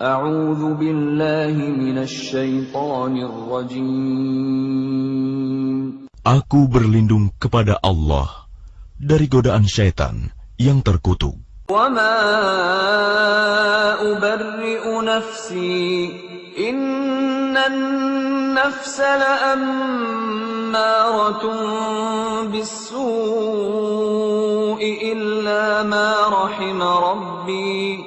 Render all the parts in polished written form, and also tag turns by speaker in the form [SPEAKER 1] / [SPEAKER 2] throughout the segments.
[SPEAKER 1] A'udzu billahi minasy syaithanir rajim.
[SPEAKER 2] Aku berlindung kepada Allah dari godaan syaitan yang terkutuk.
[SPEAKER 1] Wa ma ubarri'u nafsi innan nafsa la'ammaratun bis-su'i illa ma rahima rabbi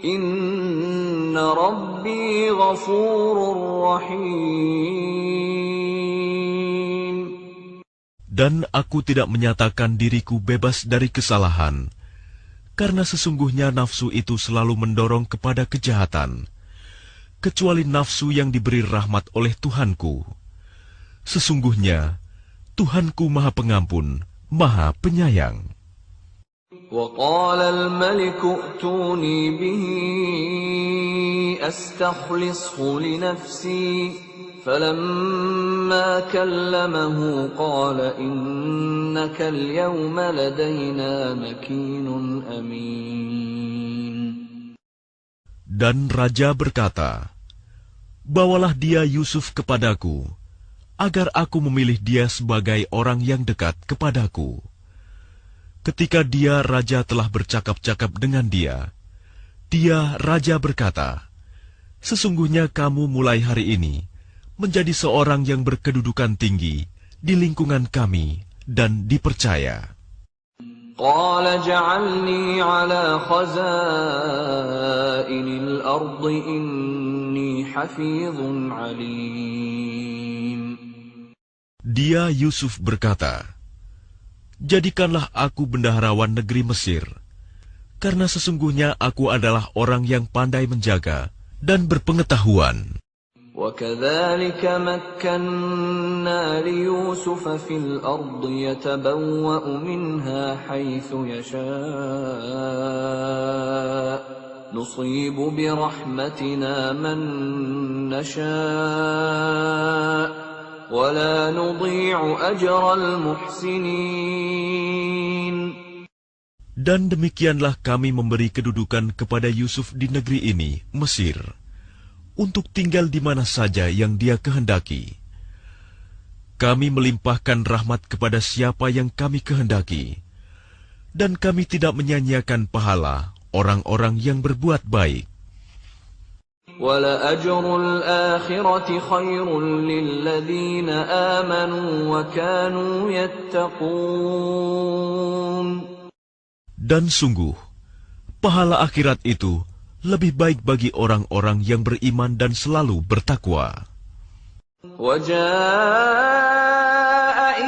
[SPEAKER 1] inna rabbi ghafurur rahim.
[SPEAKER 2] Dan aku tidak menyatakan diriku bebas dari kesalahan, karena sesungguhnya nafsu itu selalu mendorong kepada kejahatan, kecuali nafsu yang diberi rahmat oleh Tuhanku. Sesungguhnya Tuhanku Maha Pengampun, Maha Penyayang.
[SPEAKER 1] وَقَالَ الْمَلِكُ ائْتُونِي بِهِ أَسْتَخْلِصْهُ لِنَفْسِي فَلَمَّا كَلَّمَهُ قَالَ إِنَّكَ الْيَوْمَ لَدَيْنَا مَكِينٌ أَمِينٌ.
[SPEAKER 2] Dan raja berkata, "Bawalah dia Yusuf kepadaku, agar aku memilih dia sebagai orang yang dekat kepadaku." Ketika raja telah bercakap-cakap dengan dia, raja berkata, "Sesungguhnya kamu mulai hari ini menjadi seorang yang berkedudukan tinggi di lingkungan kami dan dipercaya."
[SPEAKER 1] قال جعلني على خزائن الأرض إني حفيظ عليم.
[SPEAKER 2] Dia Yusuf berkata, "Jadikanlah aku bendaharawan negeri Mesir, karena sesungguhnya aku adalah orang yang pandai menjaga dan berpengetahuan."
[SPEAKER 1] وَكَذَلِكَ مَكَّنَّا لِيُوسُفَ فِي الْأَرْضِ يَتَبَوَّأُ مِنْهَا حَيْثُ يَشَاءُ نُصِيبُ بِرَحْمَتِنَا مَن نَّشَاءُ وَلَا نُضِيعُ أَجْرَ الْمُحْسِنِينَ.
[SPEAKER 2] Dan demikianlah kami memberi kedudukan kepada Yusuf di negeri ini, Mesir, untuk tinggal di mana saja yang dia kehendaki. Kami melimpahkan rahmat kepada siapa yang kami kehendaki, dan kami tidak menyanyiakan pahala orang-orang yang berbuat baik.
[SPEAKER 1] وَلَأَجْرُ الْآخِرَةِ خَيْرٌ لِّلَّذِينَ آمَنُوا وَكَانُوا يَتَّقُونَ.
[SPEAKER 2] Dan sungguh, pahala akhirat itu lebih baik bagi orang-orang yang beriman dan selalu bertakwa.
[SPEAKER 1] وَجَاءَ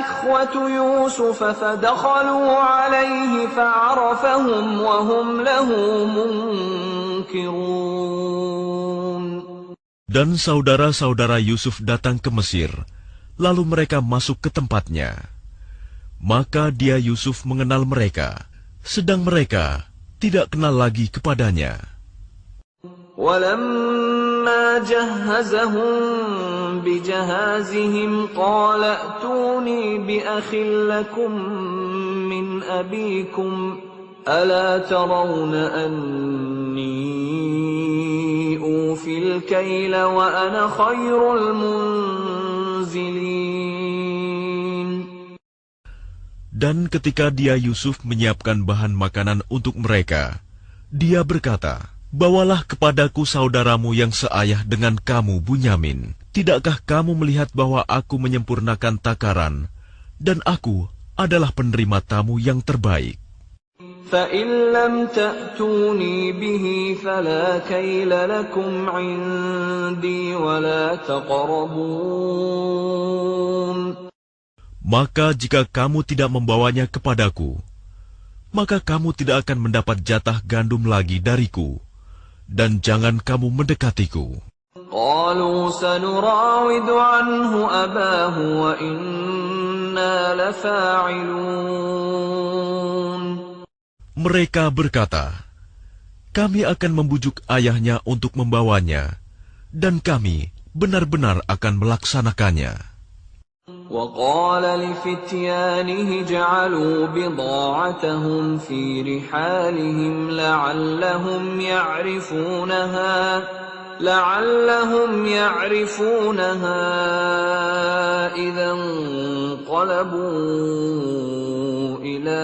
[SPEAKER 1] إِخْوَةُ يُوسُفَ فَدَخَلُوا عَلَيْهِ فَعَرَفَهُمْ وَهُمْ لَهُ مُنكِرُونَ.
[SPEAKER 2] Dan saudara-saudara Yusuf datang ke Mesir, lalu mereka masuk ke tempatnya. Maka dia Yusuf mengenal mereka, sedang mereka tidak kenal lagi kepadanya.
[SPEAKER 1] وَلَمَّا جَهَّزَهُم بِجَهَازِهِمْ قَالَ ائْتُونِي بِأَخٍ لَّكُم مِّنْ أَبِيكُمْ أَلَا تَرَوْنَ أَنِّي أُوفِي الْكَيْلَ وَأَنَا خَيْرُ الْمُنزِلِينَ.
[SPEAKER 2] Dan ketika dia Yusuf menyiapkan bahan makanan untuk mereka, dia berkata, "Bawalah kepadaku saudaramu yang seayah dengan kamu, Bunyamin. Tidakkah kamu melihat bahwa aku menyempurnakan takaran, dan aku adalah penerima tamu yang terbaik?"
[SPEAKER 1] فَإِن لَّمْ تَأْتُونِي بِهِ فَلَا كَيْلَ لَكُمْ عِندِي وَلَا تَقْرَبُونَ.
[SPEAKER 2] Maka jika kamu tidak membawanya kepadaku, maka kamu tidak akan mendapat jatah gandum lagi dariku, dan jangan kamu mendekatiku.
[SPEAKER 1] قَالُوا سَنُرَاوِدُ عَنْهُ أَبَاهُ وَإِنَّا لَفَاعِلُونَ.
[SPEAKER 2] Mereka berkata, "Kami akan membujuk ayahnya untuk membawanya, dan kami benar-benar akan melaksanakannya."
[SPEAKER 1] وقال لفتيانه اجعلوا بضاعتهم في رحالهم لعلهم يعرفونها إذا انقلبوا إلى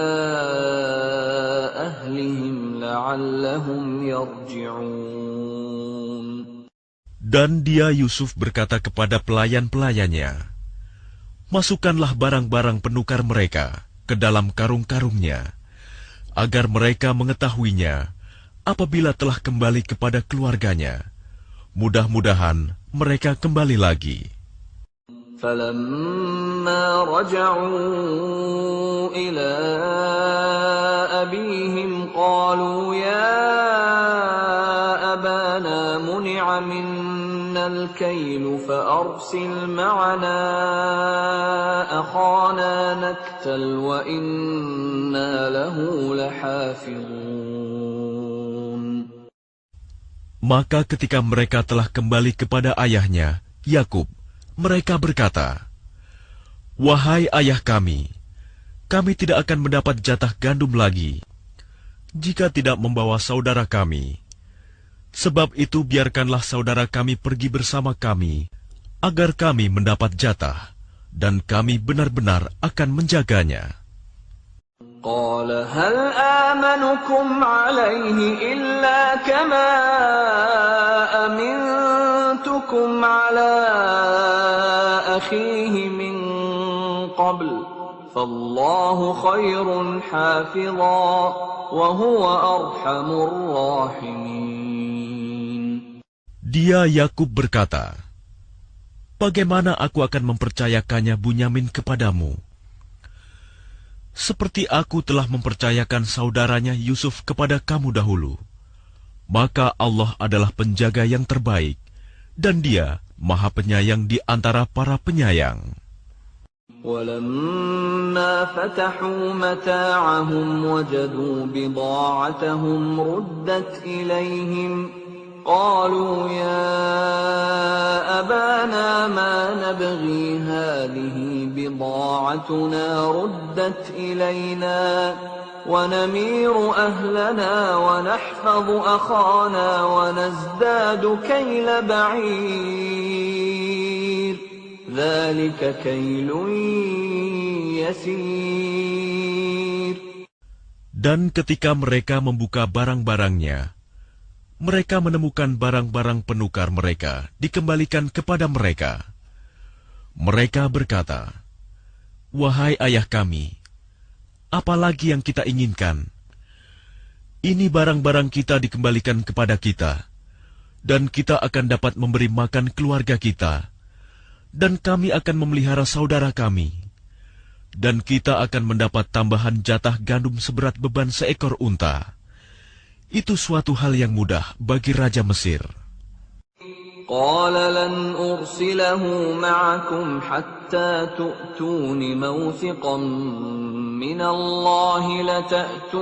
[SPEAKER 1] أهلهم لعلهم يرجعون.
[SPEAKER 2] Dan dia Yusuf berkata kepada pelayan-pelayannya, "Masukkanlah barang-barang penukar mereka ke dalam karung-karungnya, agar mereka mengetahuinya apabila telah kembali kepada keluarganya. Mudah-mudahan mereka kembali lagi."
[SPEAKER 1] فَلَمَّا رَجَعُوا إِلَى أَبِيهِمْ قَالُوا يَا أَبَانَا مُنِعَ مِنَّا الْكَيْلُ فَأَرْسِلْ مَعَنَا أَخَانَا نَكْتَلْ وَإِنَّا لَهُ لَحَافِظُونَ.
[SPEAKER 2] Maka ketika mereka telah kembali kepada ayahnya, Yakub, mereka berkata, "Wahai ayah kami tidak akan mendapat jatah gandum lagi jika tidak membawa saudara kami. Sebab itu biarkanlah saudara kami pergi bersama kami, agar kami mendapat jatah, dan kami benar-benar akan menjaganya."
[SPEAKER 1] قال هل آمنكم عليه إلا كما أمنتكم على أخيه من قبل فالله خير حافظا وهو أرحم الراحمين.
[SPEAKER 2] Dia Yakub berkata, "Bagaimana aku akan mempercayakannya Bunyamin kepadamu? Seperti aku telah mempercayakan saudaranya Yusuf kepada kamu dahulu. Maka Allah adalah penjaga yang terbaik, dan Dia Maha Penyayang di antara para penyayang."
[SPEAKER 1] وَلَمَّا فَتَحُوا مَتَاعَهُمْ وَجَدُوا بِضَاعَتَهُمْ رُدَّتْ إِلَيْهِمْ قَالُوا يَا أَبَانَا مَا نَبْغِي هَٰذِهِ بِضَاعَتُنَا رُدَّتْ إِلَيْنَا وَنَمِيرُ أَهْلَنَا وَنَحْفَظُ أَخَانَا وَنَزْدَادُ كَيْلَ بَعِيرٍ ذَلِكَ كَيْلٌ يَسِيرٌ.
[SPEAKER 2] Dan ketika mereka membuka barang-barangnya, mereka menemukan barang-barang penukar mereka dikembalikan kepada mereka. Mereka berkata, "Wahai ayah kami, apa lagi yang kita inginkan? Ini barang-barang kita dikembalikan kepada kita, dan kita akan dapat memberi makan keluarga kita, dan kami akan memelihara saudara kami, dan kita akan mendapat tambahan jatah gandum seberat beban seekor unta. Itu suatu hal yang mudah bagi Raja Mesir."
[SPEAKER 1] قال لن أرسله معكم حتى تؤتون موثقا من الله لتأتونني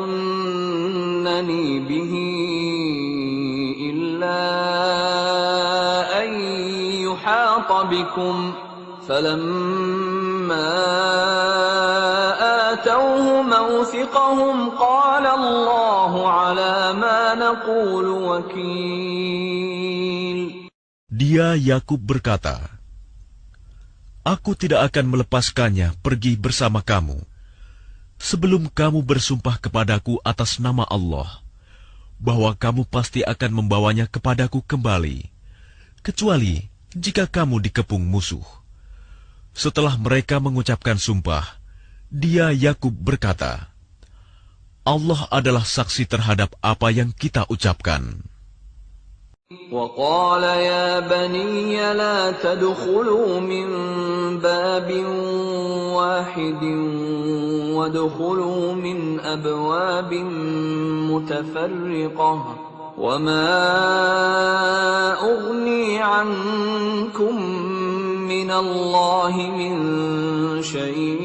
[SPEAKER 1] به إلا أن يحاط بكم فلما آتوه موثقهم قال الله على ما نقول وكيل.
[SPEAKER 2] Dia Yakub berkata, "Aku tidak akan melepaskannya pergi bersama kamu sebelum kamu bersumpah kepadaku atas nama Allah bahwa kamu pasti akan membawanya kepadaku kembali, kecuali jika kamu dikepung musuh." Setelah mereka mengucapkan sumpah, dia Yakub berkata, "Allah adalah saksi terhadap apa yang kita ucapkan."
[SPEAKER 1] وقال يا بني لا تدخلوا من باب واحد وادخلوا من أبواب متفرقة وما أغني عنكم من الله من شيء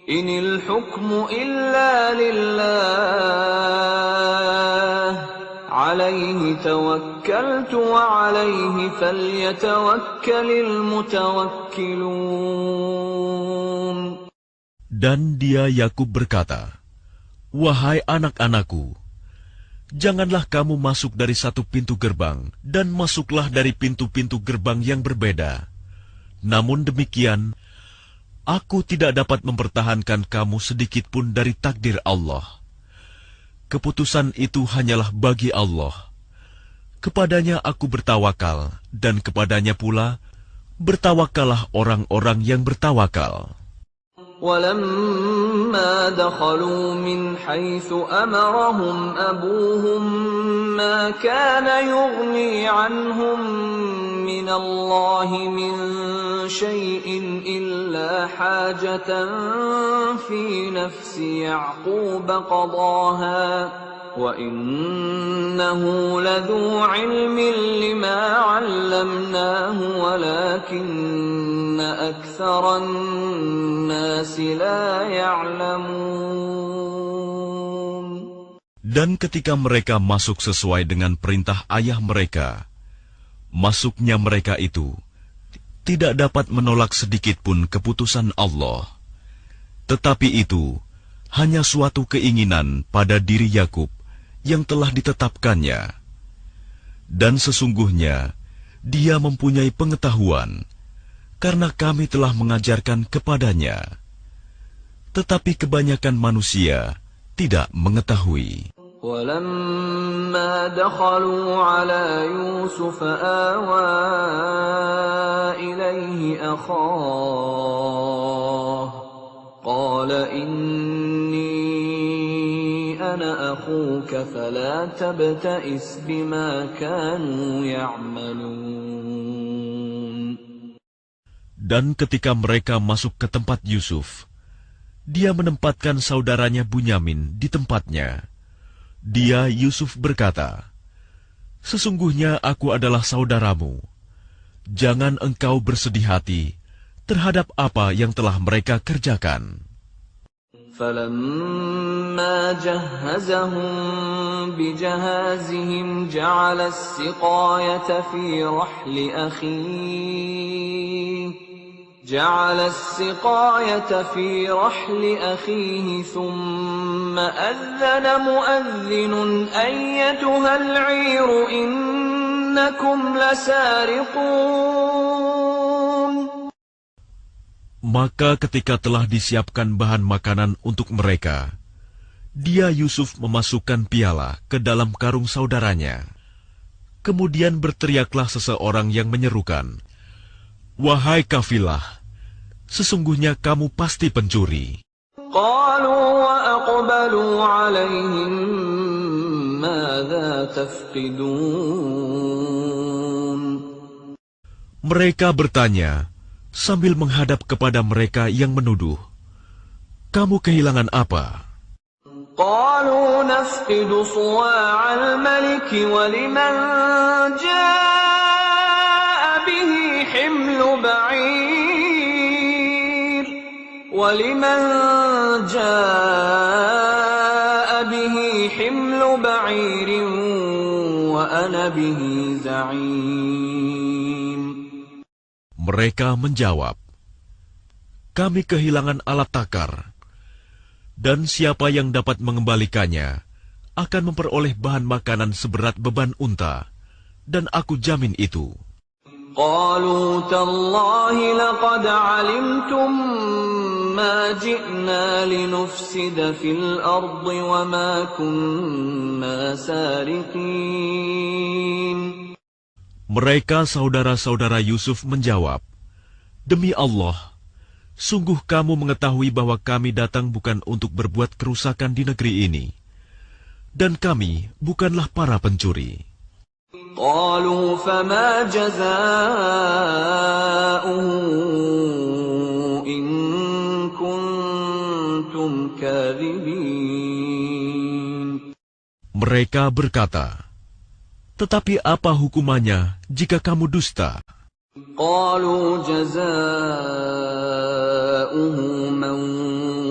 [SPEAKER 1] إن الحكم إلا لله عليه توكلت وعليه فليتوكل المتوكلون.
[SPEAKER 2] Dan dia Yakub berkata, "Wahai anak-anakku, janganlah kamu masuk dari satu pintu gerbang, dan masuklah dari pintu-pintu gerbang yang berbeda. Namun demikian, aku tidak dapat mempertahankan kamu sedikit pun dari takdir Allah. Keputusan itu hanyalah bagi Allah. Kepadanya aku bertawakal, dan kepadanya pula bertawakallah orang-orang yang bertawakal."
[SPEAKER 1] ولما دخلوا من حيث أمرهم أبوهم ما كان يغني عنهم من الله من شيء إلا حاجة في نفس يعقوب قضاها وَإِنَّهُ لَذُو عِلْمٍ لِمَا عَلَّمْنَاهُ وَلَكِنَّ أَكْثَرَ النَّاسِ لَا يَعْلَمُونَ.
[SPEAKER 2] Dan ketika mereka masuk sesuai dengan perintah ayah mereka, masuknya mereka itu tidak dapat menolak sedikit pun keputusan Allah. Tetapi itu hanya suatu keinginan pada diri Yakub yang telah ditetapkannya. Dan sesungguhnya dia mempunyai pengetahuan, karena kami telah mengajarkan kepadanya. Tetapi kebanyakan manusia tidak mengetahui.
[SPEAKER 1] وَلَمَّا دَخَلُوا عَلَى يُوسُفَ آوَى إِلَيْهِ أَخَاهُ قَالَ إِنِّي أَنَا أَخُوكَ فَلَا تَبْتَئِسْ بِمَا كَانُوا يَعْمَلُونَ.
[SPEAKER 2] Dan ketika mereka masuk ke tempat Yusuf, dia menempatkan saudaranya Bunyamin di tempatnya. Dia, Yusuf, berkata, "Sesungguhnya aku adalah saudaramu. Jangan engkau bersedih hati terhadap apa yang telah mereka kerjakan."
[SPEAKER 1] فَلَمَّا جَهَّزَهُم بِجَهَازِهِمْ جَعَلَ السِّقَايَةَ فِي رَحْلِ أَخِيهِ ثُمَّ أَذَّنَ مُؤَذِّنٌ أَيَّتُهَا الْعِيرُ إِنَّكُمْ لَسَارِقُونَ.
[SPEAKER 2] Maka ketika telah disiapkan bahan makanan untuk mereka, dia Yusuf memasukkan piala ke dalam karung saudaranya. Kemudian berteriaklah seseorang yang menyerukan, "Wahai kafilah, sesungguhnya kamu pasti pencuri."
[SPEAKER 1] قَالُوا وَأَقْبَلُوا عَلَيْهِمْ مَاذَا تَفْقِدُونَ.
[SPEAKER 2] Mereka bertanya sambil menghadap kepada mereka yang menuduh, "Kamu kehilangan apa?"
[SPEAKER 1] قَالُوا نَفْقِدُ صُوَاعَ الْمَلِكِ وَلِمَنْ جَاءَ بِهِ حِمْلُ بَعِيرٍ وَأَنَا بِهِ زَعِيمٌ.
[SPEAKER 2] Mereka menjawab, "Kami kehilangan alat takar, dan siapa yang dapat mengembalikannya akan memperoleh bahan makanan seberat beban unta, dan aku jamin itu."
[SPEAKER 1] قَالُوا تَاللَّهِ لَقَدْ عَلِمْتُمْ مَا جِئْنَا لِنُفْسِدَ فِي الْأَرْضِ وَمَا كُنَّا سَارِقِينَ.
[SPEAKER 2] Mereka saudara-saudara Yusuf menjawab, "Demi Allah, sungguh kamu mengetahui bahwa kami datang bukan untuk berbuat kerusakan di negeri ini, dan kami bukanlah para pencuri."
[SPEAKER 1] قَالُوا فَمَا جَزَاؤُهُ إِن كُنتُمْ كَاذِبِينَ.
[SPEAKER 2] Mereka berkata, "Tetapi apa hukumannya jika kamu dusta?"
[SPEAKER 1] قَالُوا جَزَاؤُهُ مَنْ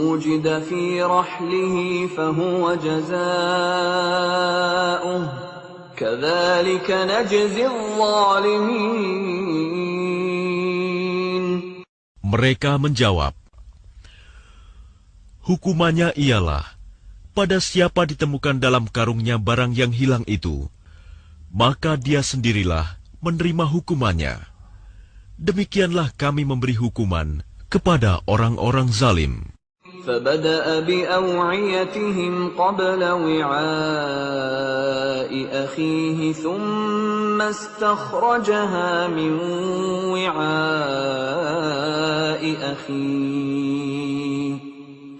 [SPEAKER 1] وُجِدَ فِي رَحْلِهِ فَهُوَ جَزَاؤُهُ كذلك نجزي الظالمين.
[SPEAKER 2] Mereka menjawab, hukumannya ialah, pada siapa ditemukan dalam karungnya barang yang hilang itu, maka dia sendirilah menerima hukumannya. Demikianlah kami memberi hukuman kepada orang-orang zalim.
[SPEAKER 1] فبدأ بأوعيتهم قبل وعاء أخيه ثم استخرجها من وعاء أخيه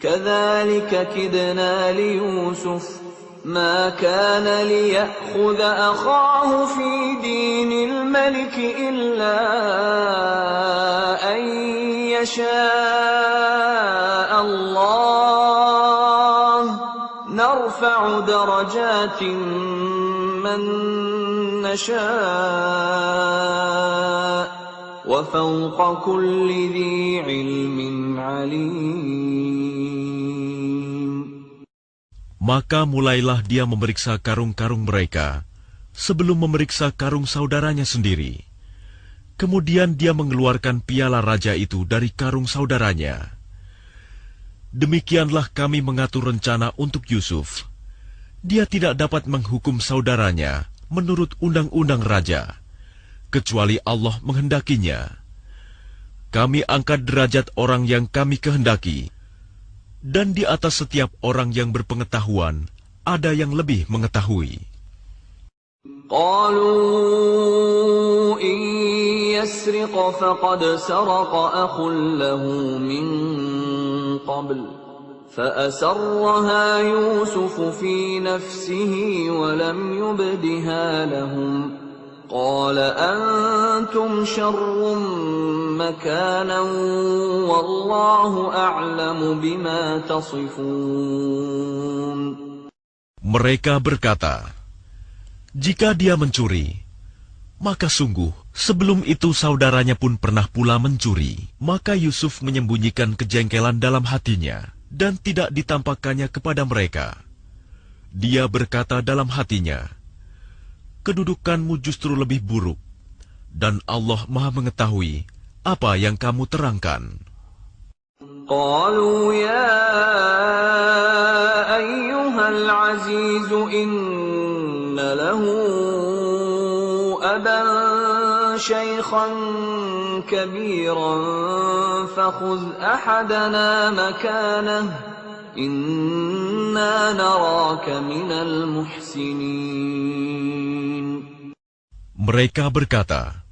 [SPEAKER 1] كذلك كدنا ليوسف ما كان ليأخذ أخاه في دين الملك إلا أن يشاء الله نرفع درجات من نشاء وفوق كل ذي علم عليم.
[SPEAKER 2] Maka mulailah dia memeriksa karung-karung mereka sebelum memeriksa karung saudaranya sendiri. Kemudian dia mengeluarkan piala raja itu dari karung saudaranya. Demikianlah kami mengatur rencana untuk Yusuf. Dia tidak dapat menghukum saudaranya menurut undang-undang raja, kecuali Allah menghendakinya. Kami angkat derajat orang yang kami kehendaki, dan di atas setiap orang yang berpengetahuan ada yang lebih mengetahui.
[SPEAKER 1] قالوا إن يسرق فقد سرق أخ له من قبل فأسرها يوسف في نفسه ولم يبدها لهم قال أنتم شر مكانا والله أعلم بما تصفون.
[SPEAKER 2] Mereka berkata, jika dia mencuri, maka sungguh sebelum itu saudaranya pun pernah pula mencuri. Maka Yusuf menyembunyikan kejengkelan dalam hatinya dan tidak ditampakkannya kepada mereka. Dia berkata dalam hatinya, kedudukanmu justru lebih buruk, dan Allah Maha mengetahui apa yang kamu terangkan.
[SPEAKER 1] قالوا يا أيها العزيز إن له أبا شيخا كبيرا فخذ أحدنا مكانه إنا نراك من المحسنين.
[SPEAKER 2] Mereka berkata,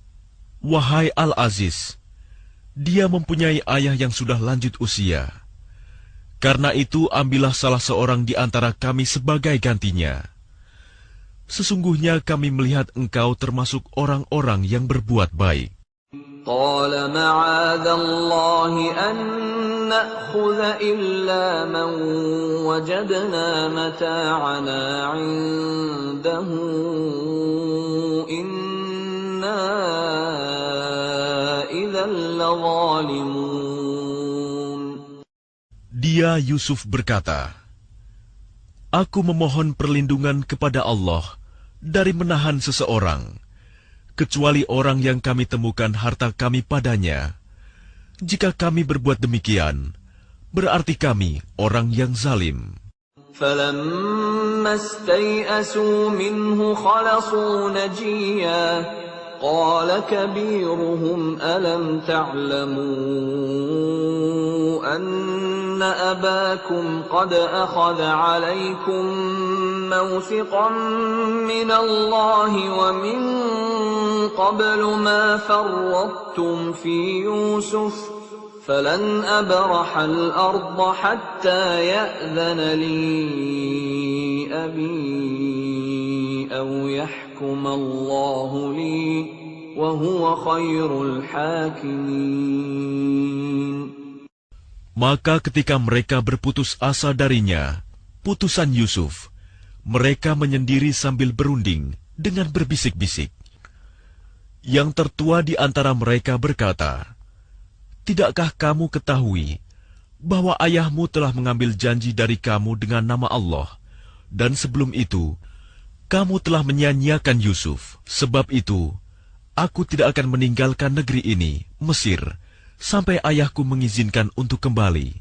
[SPEAKER 2] wahai Al-Aziz, dia mempunyai ayah yang sudah lanjut usia. Karena itu ambillah salah seorang di antara kami sebagai gantinya. Sesungguhnya kami melihat engkau termasuk orang-orang yang berbuat baik.
[SPEAKER 1] قال معاذ الله أن نأخذ إلا من وجدنا متاعنا عنده إنا إذا لظالمون.
[SPEAKER 2] Dia Yusuf berkata, aku memohon perlindungan kepada Allah dari menahan seseorang, kecuali orang yang kami temukan harta kami padanya. Jika kami berbuat demikian, berarti kami orang yang zalim.
[SPEAKER 1] فَلَمَّا اسْتَيْأَسُوا مِنْهُ خَلَصُوا نَجِيًّا قَالَ كَبِيرُهُمْ أَلَمْ تَعْلَمُوا أَنَّ أَبَاكُمْ قَدْ أَخَذَ عَلَيْكُمْ مَوْثِقًا مِنَ اللَّهِ وَمِنْ قَبْلُ مَا فَرَّطْتُمْ فِي يُوسُفَ فَلَنْ أَبْرَحَ الْأَرْضَ حَتَّى يَأْذَنَ لِي أَبِي أَوْ يَحْكُمَ اللَّهُ لِي وَهُوَ خَيْرُ الْحَاكِمِينَ.
[SPEAKER 2] Maka ketika mereka berputus asa darinya, putusan Yusuf, mereka menyendiri sambil berunding dengan berbisik-bisik. Yang tertua di antara mereka berkata, tidakkah kamu ketahui bahwa ayahmu telah mengambil janji dari kamu dengan nama Allah, dan sebelum itu, Kamu telah menyia-nyiakan Yusuf, sebab itu aku tidak akan meninggalkan negeri ini, Mesir, sampai ayahku mengizinkan untuk kembali.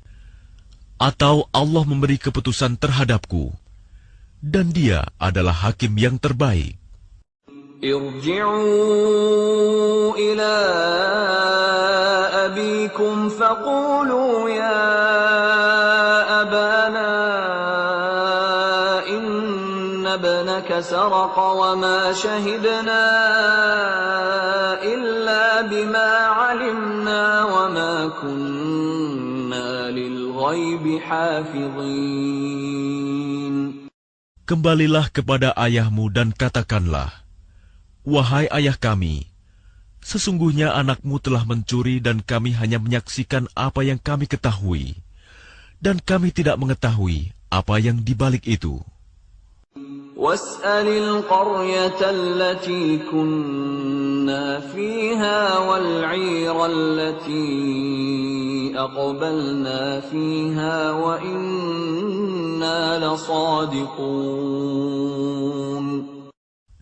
[SPEAKER 2] Atau Allah memberi keputusan terhadapku, dan Dia adalah hakim yang terbaik.
[SPEAKER 1] ارجعوا إلى أبيكم فقولوا يا أبانا إن ابنك سرق وما شهدنا إلا بما علمنا وما كنا للغيب حافظين.
[SPEAKER 2] Kembalilah kepada ayahmu dan katakanlah, wahai ayah kami, sesungguhnya anakmu telah mencuri dan kami hanya menyaksikan apa yang kami ketahui, dan kami tidak mengetahui apa yang dibalik itu.
[SPEAKER 1] واسأل القرية التي كنا فيها والعير التي أقبلنا فيها وإنا لصادقون.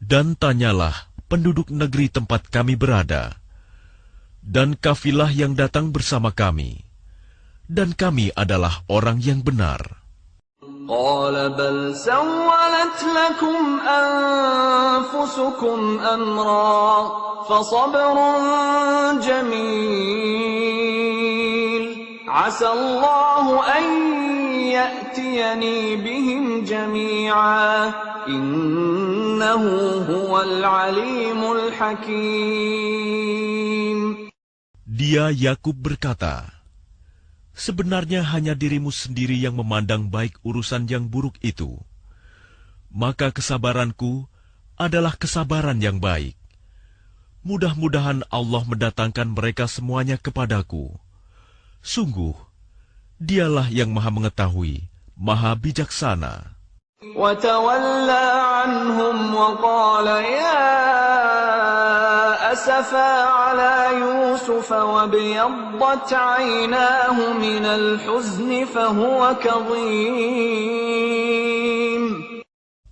[SPEAKER 2] Dan tanyalah penduduk negeri tempat kami berada, dan kafilah yang datang bersama kami, dan kami adalah orang yang benar.
[SPEAKER 1] قال بل سولت لكم أنفسكم أمرا فصبر جميل عسى الله أن يأتيني بهم جميعا إنه هو العليم الحكيم.
[SPEAKER 2] Dia Yakub berkata, sebenarnya hanya dirimu sendiri yang memandang baik urusan yang buruk itu. Maka kesabaranku adalah kesabaran yang baik. Mudah-mudahan Allah mendatangkan mereka semuanya kepadaku. Sungguh, Dialah yang Maha Mengetahui, Maha Bijaksana.
[SPEAKER 1] وتولى عنهم وقال يا أسفا على يوسف وابيضت عيناه من الحزن فهو كظيم.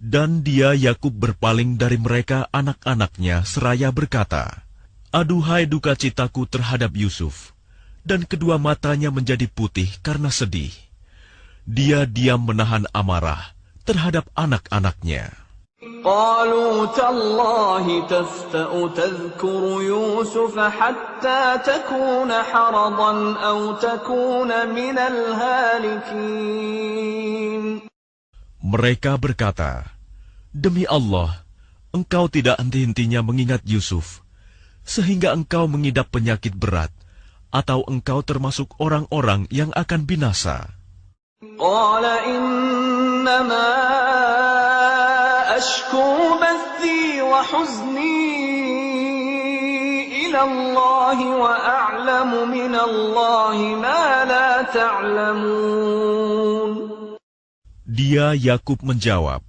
[SPEAKER 2] Dan dia Yakub berpaling dari mereka anak-anaknya seraya berkata, aduhai duka citaku terhadap Yusuf, dan kedua matanya menjadi putih karena sedih. Dia diam menahan amarah terhadap anak-anaknya.
[SPEAKER 1] قالوا تالله تفتأ تذكر يوسف حتى تكون حرضا أو تكون من الهالكين.
[SPEAKER 2] Mereka berkata, demi Allah, engkau tidak henti-hentinya mengingat Yusuf, sehingga engkau mengidap penyakit berat, atau engkau termasuk orang-orang yang akan binasa.
[SPEAKER 1] قال إنما أشكو بثي وحزني إلى الله وأعلم من الله ما لا تعلمون.
[SPEAKER 2] Dia Yakub menjawab,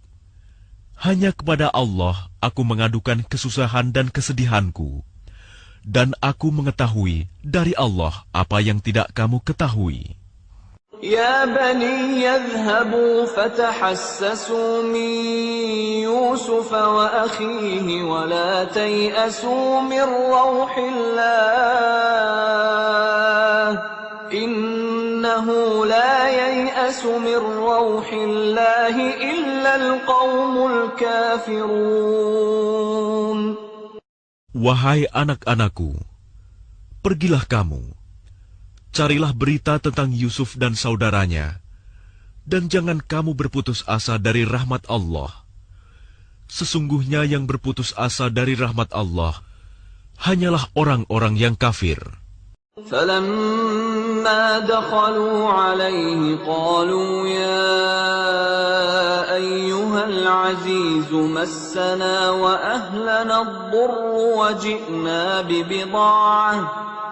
[SPEAKER 2] hanya kepada Allah aku mengadukan kesusahan dan kesedihanku, dan aku mengetahui dari Allah apa yang tidak kamu ketahui.
[SPEAKER 1] يا بني يذهبوا فتحسسوا من يوسف وأخيه ولا تيأسوا من روح الله إنه لا ييأس من روح الله إلا القوم الكافرون.
[SPEAKER 2] Wahai anak-anakku, pergilah kamu, carilah berita tentang Yusuf dan saudaranya, dan jangan kamu berputus asa dari rahmat Allah. Sesungguhnya yang berputus asa dari rahmat Allah hanyalah orang-orang yang kafir.
[SPEAKER 1] فلما دخلوا عليه قالوا يا أيها العزيز مسنا وأهلنا الضر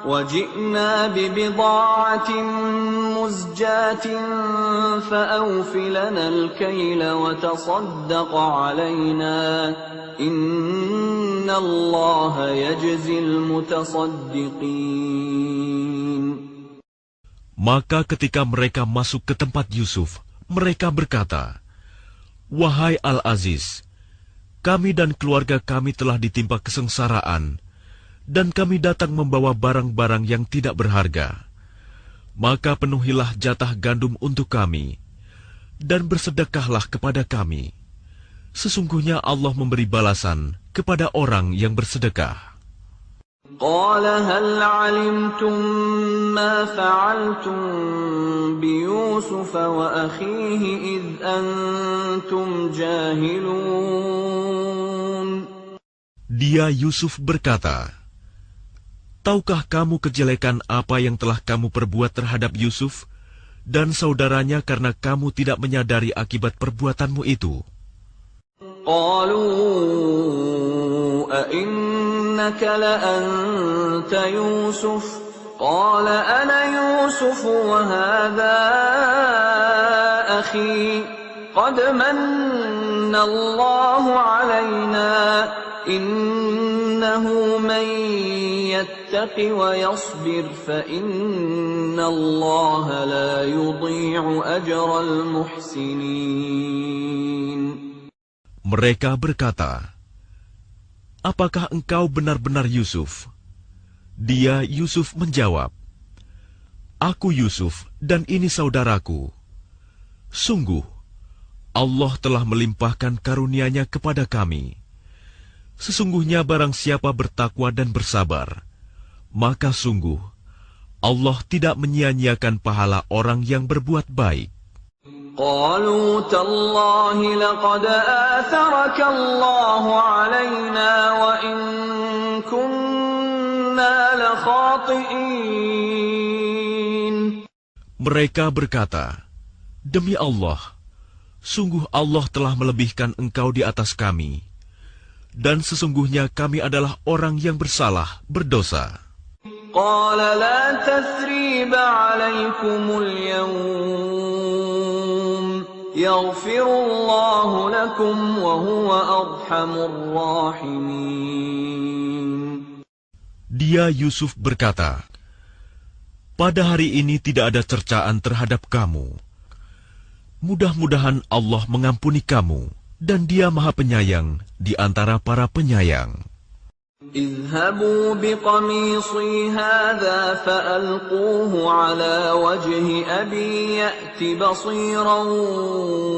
[SPEAKER 1] وجئنا ببضاعة مزجاة فأوف لنا الكيل وتصدق علينا إن الله يجزي المتصدقين.
[SPEAKER 2] Maka ketika mereka masuk ke tempat Yusuf, mereka berkata, wahai Al-Aziz, kami dan keluarga kami telah ditimpa kesengsaraan, dan kami datang membawa barang-barang yang tidak berharga. Maka penuhilah jatah gandum untuk kami, dan bersedekahlah kepada kami. Sesungguhnya Allah memberi balasan kepada orang yang bersedekah.
[SPEAKER 1] قال هل علمتم ما فعلتم بيوسف وأخيه إذ أنتم جاهلون.
[SPEAKER 2] Dia Yusuf berkata, "Tahukah kamu kejelekan apa yang telah kamu perbuat terhadap Yusuf dan saudaranya karena kamu tidak menyadari akibat perbuatanmu itu?"
[SPEAKER 1] قالوا أئنك لأنت يوسف قال أنا يوسف وهذا أخي قد من الله علينا إنه من يتق ويصبر فإن الله لا يضيع أجر المحسنين.
[SPEAKER 2] Mereka berkata, "Apakah engkau benar-benar Yusuf?" Dia Yusuf menjawab, "Aku Yusuf dan ini saudaraku. Sungguh, Allah telah melimpahkan karunia-Nya kepada kami. Sesungguhnya barang siapa bertakwa dan bersabar, maka sungguh Allah tidak menyia-nyiakan pahala orang yang berbuat baik."
[SPEAKER 1] قالوا تالله لقد آثرك الله علينا وإن كنا لخاطئين.
[SPEAKER 2] Mereka berkata, "Demi Allah, sungguh Allah telah melebihkan engkau di atas kami, dan sesungguhnya kami adalah orang yang bersalah, berdosa."
[SPEAKER 1] قال لا تثريب عليكم اليوم يغفر الله لكم وهو أرحم الراحمين.
[SPEAKER 2] Dia Yusuf berkata, "Pada hari ini tidak ada cercaan terhadap kamu. Mudah-mudahan Allah mengampuni kamu, dan Dia Maha Penyayang di antara para penyayang."
[SPEAKER 1] اذهبوا بقميصي هذا فألقوه على وجه أبي يأت بصيرا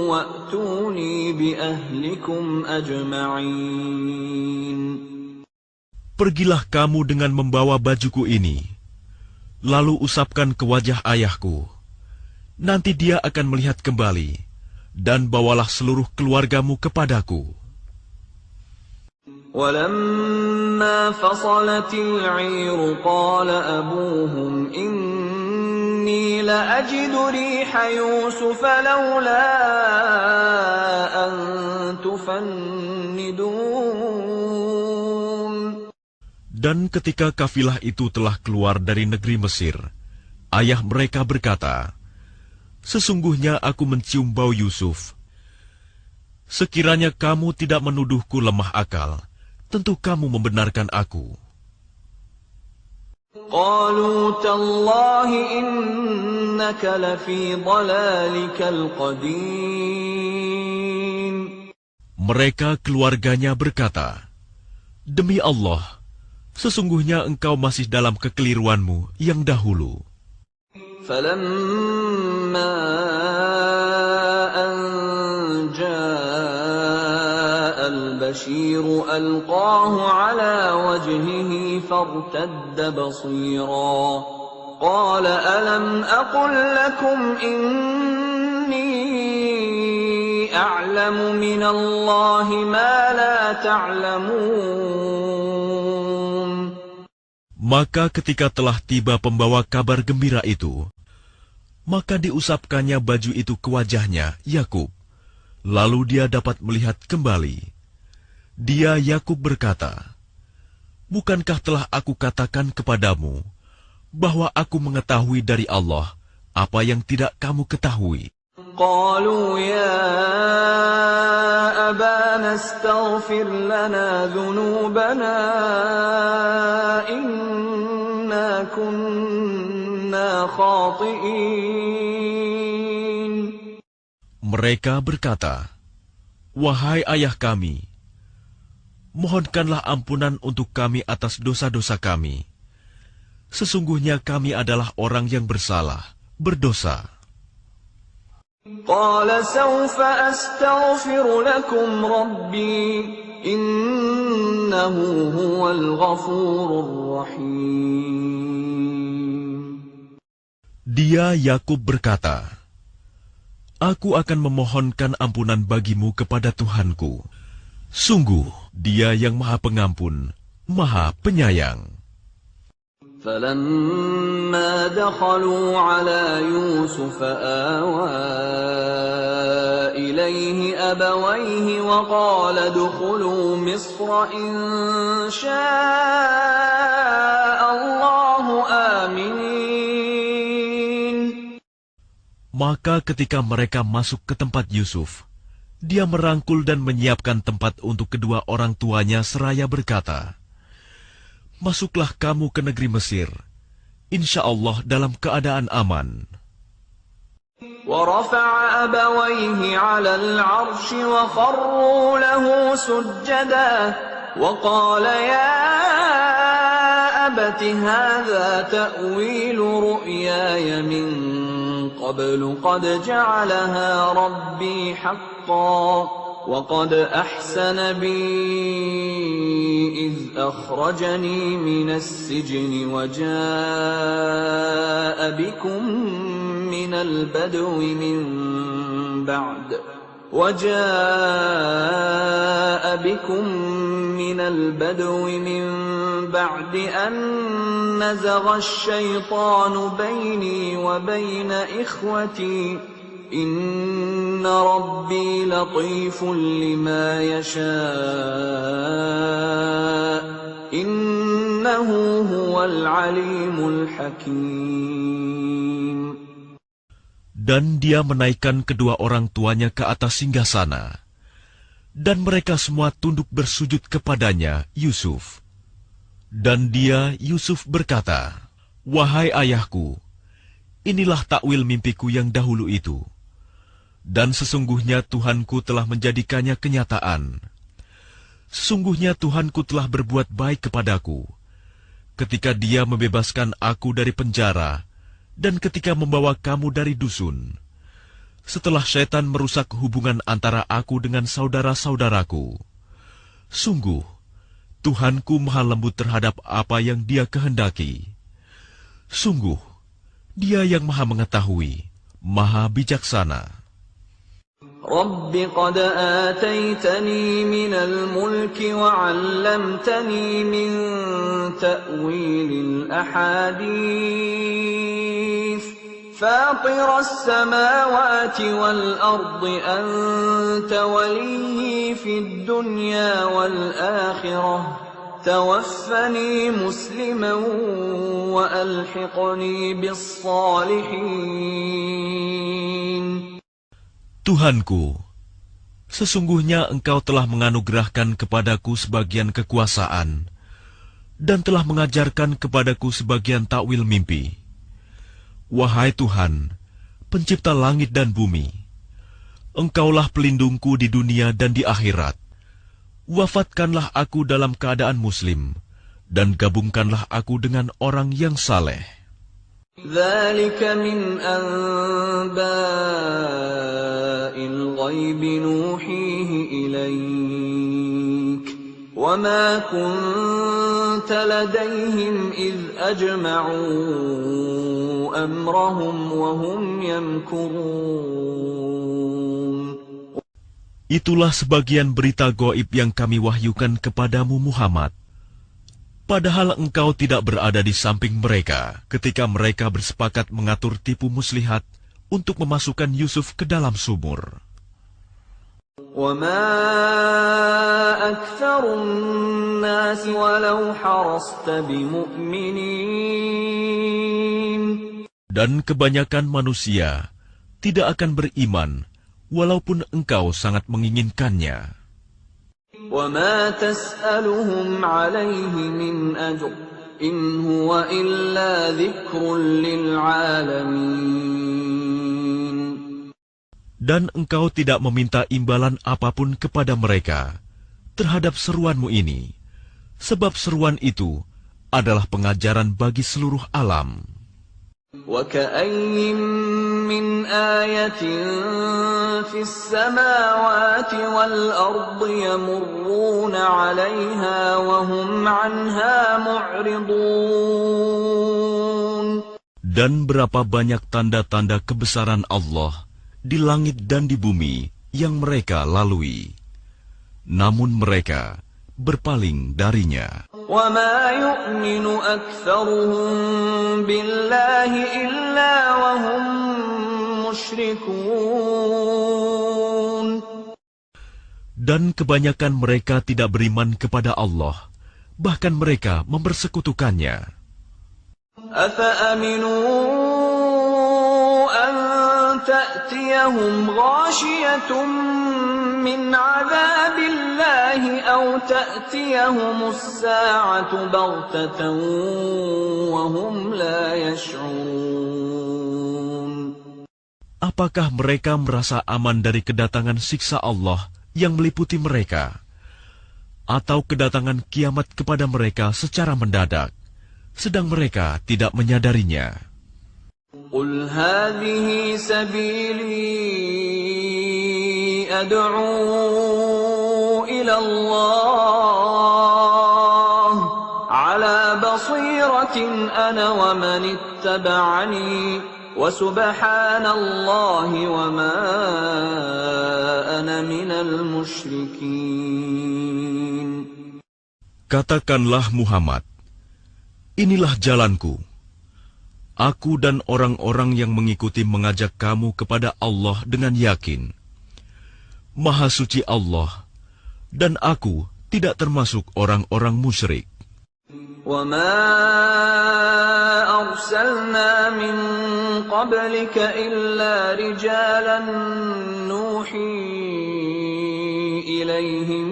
[SPEAKER 1] وأتوني بأهلكم أجمعين.
[SPEAKER 2] Pergilah kamu dengan membawa bajuku ini, lalu usapkan ke wajah ayahku. Nanti dia akan melihat kembali, dan bawalah seluruh keluargamu kepadaku.
[SPEAKER 1] ولما فصلت العير قال أبوهم إني لأجد ريح يوسف لولا أن تفندون.
[SPEAKER 2] Dan ketika kafilah itu telah keluar dari negeri Mesir, ayah mereka berkata, "Sesungguhnya aku mencium bau Yusuf. Sekiranya kamu tidak menuduhku lemah akal, tentu kamu membenarkan aku."
[SPEAKER 1] قالوا تالله إنك لفي ضلالك القديم.
[SPEAKER 2] Mereka keluarganya berkata, "Demi Allah, sesungguhnya engkau masih dalam kekeliruanmu yang dahulu."
[SPEAKER 1] فلما أن جاء البشير ألقاه على وجهه فارتد بصيرا قال ألم أقل لكم إني أعلم من الله ما لا تعلمون.
[SPEAKER 2] Maka ketika telah tiba pembawa kabar gembira itu, maka diusapkannya baju itu ke wajahnya, Yakub. Lalu dia dapat melihat kembali. Dia Yakub berkata, "Bukankah telah aku katakan kepadamu bahwa aku mengetahui dari Allah apa yang tidak kamu ketahui?"
[SPEAKER 1] قالوا يا أبانا استغفر لنا ذنوبنا إنا كنا خاطئين.
[SPEAKER 2] Mereka berkata, "Wahai ayah kami, mohonkanlah ampunan untuk kami atas dosa-dosa kami. Sesungguhnya kami adalah orang yang bersalah, berdosa.
[SPEAKER 1] قال سوف أستغفر لكم ربي إنه هو الغفور الرحيم.
[SPEAKER 2] Dia Yakub berkata, Aku akan memohonkan ampunan bagimu kepada Tuhanku. Sungguh, Dia yang Maha Pengampun, Maha Penyayang.
[SPEAKER 1] فلما دخلوا على يوسف آوى إليه أبويه وقال ادخلوا مصر إن شاء الله آمنين.
[SPEAKER 2] Maka ketika mereka masuk ke tempat Yusuf, dia merangkul dan menyiapkan tempat untuk kedua orang tuanya seraya berkata, Masuklah kamu ke negeri Mesir, insya Allah dalam keadaan aman.
[SPEAKER 1] ورفع أبويه على العرش وخروا له سجدا وقال يا أبت هذا تأويل رؤياي من قبل قد جعلها ربي حقا وقد أحسن بي إذ أخرجني من السجن وجاء بكم من البدو من بعد أن نزغ الشيطان بيني وبين إخوتي إن ربي لطيف لما يشاء إنه هو العليم الحكيم.
[SPEAKER 2] Dan dia menaikkan kedua orang tuanya ke atas singgasana, dan mereka semua tunduk bersujud kepadanya, Yusuf. Dan dia, Yusuf, berkata, Wahai ayahku, inilah takwil mimpiku yang dahulu itu. Dan sesungguhnya Tuhanku telah menjadikannya kenyataan. Sesungguhnya Tuhanku telah berbuat baik kepadaku, ketika Dia membebaskan aku dari penjara, dan ketika membawa kamu dari dusun, setelah syaitan merusak hubungan antara aku dengan saudara-saudaraku. Sungguh, Tuhanku maha lembut terhadap apa yang Dia kehendaki. Sungguh, Dia yang maha mengetahui, maha bijaksana.
[SPEAKER 1] رب قد آتيتني من الملك وعلمتني من تأويل الأحاديث فاطر السماوات والأرض أنت ولي في الدنيا والآخرة توفني مسلما وألحقني بالصالحين.
[SPEAKER 2] Tuhanku, sesungguhnya Engkau telah menganugerahkan kepadaku sebagian kekuasaan dan telah mengajarkan kepadaku sebagian takwil mimpi. Wahai Tuhan, pencipta langit dan bumi, Engkaulah pelindungku di dunia dan di akhirat. Wafatkanlah aku dalam keadaan muslim, dan gabungkanlah aku dengan orang yang saleh.
[SPEAKER 1] ذلك من أنباء الغيب نوحيه إليك وما كنت لديهم إذ أجمعوا أمرهم وهم يمكرون.
[SPEAKER 2] Itulah sebagian berita gaib yang kami wahyukan kepadamu Muhammad. Padahal engkau tidak berada di samping mereka ketika mereka bersepakat mengatur tipu muslihat untuk memasukkan Yusuf ke dalam sumur.
[SPEAKER 1] وَمَا أَكْثَرُ النَّاسِ وَلَوْ حَرَصْتَ بِمُؤْمِنِينَ.
[SPEAKER 2] Dan kebanyakan manusia tidak akan beriman walaupun engkau sangat menginginkannya.
[SPEAKER 1] وَمَا تَسْأَلُهُمْ عَلَيْهِ مِنْ أَجْرٍ إِنْ هُوَ إِلَّا ذِكْرٌ لِلْعَالَمِينَ.
[SPEAKER 2] Dan engkau tidak meminta imbalan apapun kepada mereka, terhadap seruanmu ini, sebab seruan itu adalah pengajaran bagi seluruh alam.
[SPEAKER 1] وَكَأَيِّن مِّنْ آيَةٍ فِي السَّمَاوَاتِ وَالْأَرْضِ يَمُرُّونَ عَلَيْهَا وَهُمْ عَنْهَا مُعْرِضُونَ.
[SPEAKER 2] Dan berapa banyak tanda-tanda kebesaran Allah di langit dan di bumi yang mereka lalui, namun mereka berpaling darinya.
[SPEAKER 1] وَمَا يُؤْمِنُ أَكْثَرُهُم بِاللَّهِ إِلَّا وَهُم مُشْرِكُونَ.
[SPEAKER 2] Dan kebanyakan mereka tidak beriman kepada Allah, bahkan mereka mempersekutukannya.
[SPEAKER 1] أَفَأَمِنُوا أَن تَأْتِيَهُمْ غَاشِيَةٌ مِّنْ عَذَابِ اللَّهِ أَوْ تَأْتِيَهُمُ السَّاعَةُ بَغْتَةً وَهُمْ لَا يَشْعُرُونَ.
[SPEAKER 2] Apakah mereka merasa aman dari kedatangan siksa Allah yang meliputi mereka, atau kedatangan kiamat kepada mereka secara mendadak, sedang mereka tidak menyadarinya?
[SPEAKER 1] قُلْ هَٰذِهِ سَبِيلِي أَدْعُو إِلَى اللَّهِ عَلَىٰ بَصِيرَةٍ أَنَا وَمَنِ اتَّبَعَنِي وَسُبْحَانَ اللَّهِ وَمَا أَنَا مِنَ الْمُشْرِكِينَ.
[SPEAKER 2] Katakanlah Muhammad, inilah jalanku. Aku dan orang-orang yang mengikuti mengajak kamu kepada Allah dengan yakin. Maha suci Allah, dan aku tidak termasuk orang-orang musyrik.
[SPEAKER 1] وَمَا أَرْسَلْنَا مِن قَبْلِكَ إِلَّا رِجَالًا نُّوحِي إِلَيْهِم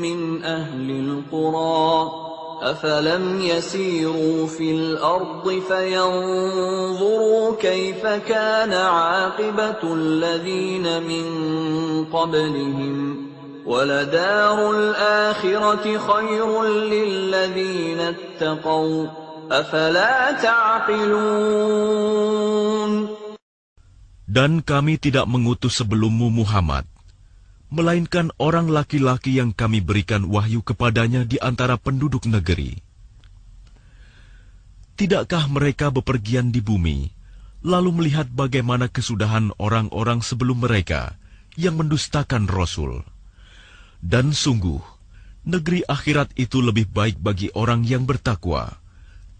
[SPEAKER 1] مِّنْ أَهْلِ الْقُرَىٰ أَفَلَمْ يَسِيرُوا فِي الْأَرْضِ فَيَنظُرُوا كَيْفَ كَانَ عَاقِبَةُ الَّذِينَ مِن قَبْلِهِمْ وَلَدَارُ الْآخِرَةِ خَيْرٌ لِّلَّذِينَ اتَّقَوْا أَفَلَا تَعْقِلُونَ.
[SPEAKER 2] Dan kami tidak mengutus sebelummu Muhammad, melainkan orang laki-laki yang kami berikan wahyu kepadanya di antara penduduk negeri. Tidakkah mereka bepergian di bumi, lalu melihat bagaimana kesudahan orang-orang sebelum mereka yang mendustakan Rasul? Dan sungguh, negeri akhirat itu lebih baik bagi orang yang bertakwa.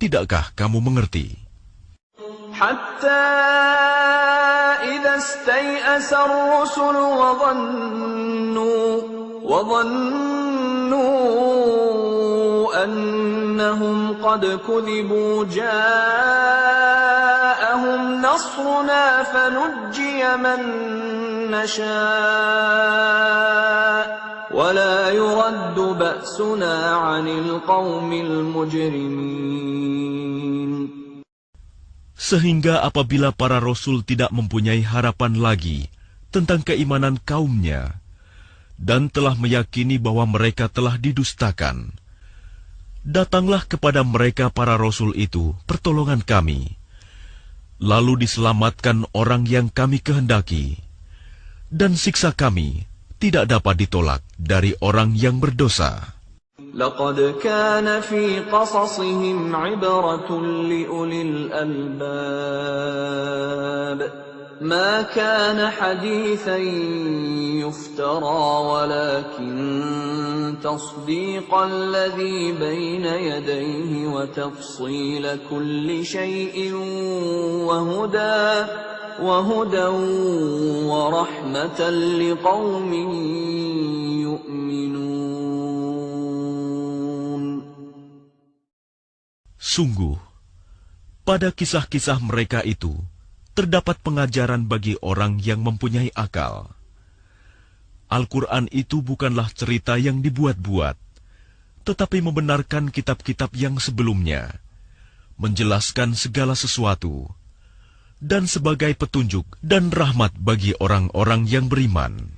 [SPEAKER 2] Tidakkah kamu mengerti?
[SPEAKER 1] حتى إذا استيأس الرسل وظنوا أنهم قد كذبوا جاءهم نصرنا فنجي من نشاء ولا يرد بأسنا عن القوم المجرمين.
[SPEAKER 2] Sehingga apabila para rasul tidak mempunyai harapan lagi tentang keimanan kaumnya, dan telah meyakini bahwa mereka telah didustakan, datanglah kepada mereka para rasul itu pertolongan kami, lalu diselamatkan orang yang kami kehendaki, dan siksa kami tidak dapat ditolak dari orang yang berdosa.
[SPEAKER 1] لقد كان في قصصهم عبرة لأولي الألباب ما كان حديثا يفترى ولكن تصديق الذي بين يديه وتفصيل كل شيء وهدى ورحمة لقوم يؤمنون.
[SPEAKER 2] Sungguh, pada kisah-kisah mereka itu terdapat pengajaran bagi orang yang mempunyai akal. Al-Quran itu bukanlah cerita yang dibuat-buat, tetapi membenarkan kitab-kitab yang sebelumnya, menjelaskan segala sesuatu, dan sebagai petunjuk dan rahmat bagi orang-orang yang beriman.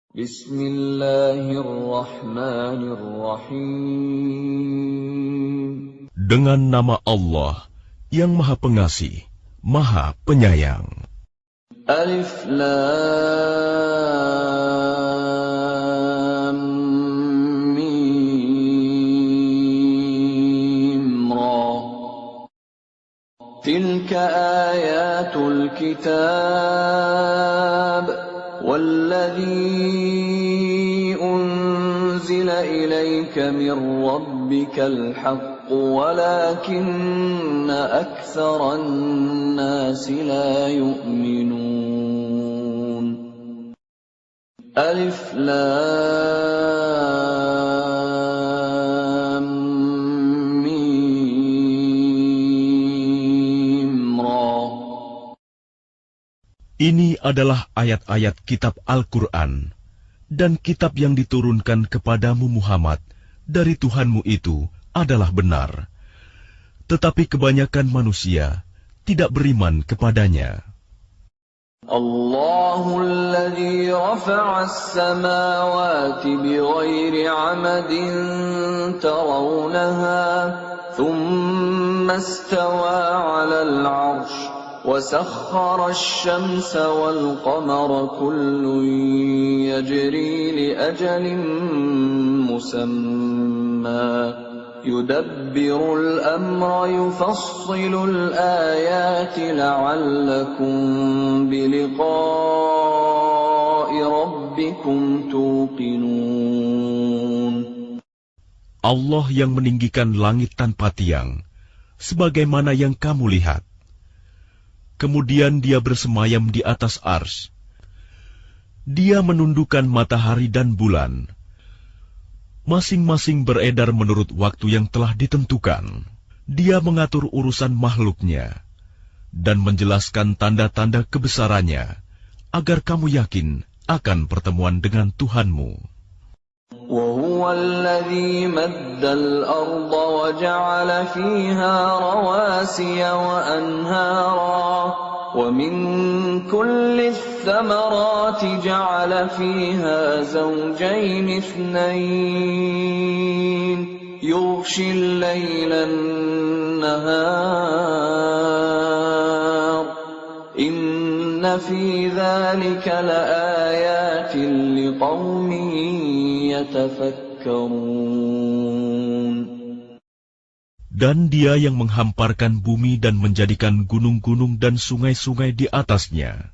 [SPEAKER 1] Bismillahirrahmanirrahim.
[SPEAKER 2] Dengan nama Allah yang Maha Pengasih, Maha Penyayang.
[SPEAKER 1] Alif Lam Mim Ra. Tilka ayatul kitab والذي أنزل إليك من ربك الحق ولكن أكثر الناس لا يؤمنون ألف لام ميم را.
[SPEAKER 2] Ini adalah ayat-ayat kitab Al-Quran dan kitab yang diturunkan kepadamu Muhammad dari Tuhanmu itu adalah benar. Tetapi kebanyakan manusia tidak beriman kepadanya.
[SPEAKER 1] Allahul ladzi rafa'a as-samawati bighairi 'amadin tarawnaha thumma istawa 'alal 'arsy وسخر الشمس والقمر كل يجري لأجل مسمى يدبر الأمر يفصل الآيات لعلكم بلقاء ربكم توقنون.
[SPEAKER 2] Allah yang meninggikan langit tanpa tiang, sebagaimana yang kamu lihat. Kemudian dia bersemayam di atas ars. Dia menundukkan matahari dan bulan. Masing-masing beredar menurut waktu yang telah ditentukan. Dia mengatur urusan makhluknya dan menjelaskan tanda-tanda kebesarannya, agar kamu yakin akan pertemuan dengan Tuhanmu.
[SPEAKER 1] وهو الذي مد الأرض وجعل فيها رواسي وأنهارا ومن كل الثمرات جعل فيها زوجين اثنين يغشي الليل النهار إن في ذلك لآيات لقوم
[SPEAKER 2] Dan dia yang menghamparkan bumi dan menjadikan gunung-gunung dan sungai-sungai di atasnya.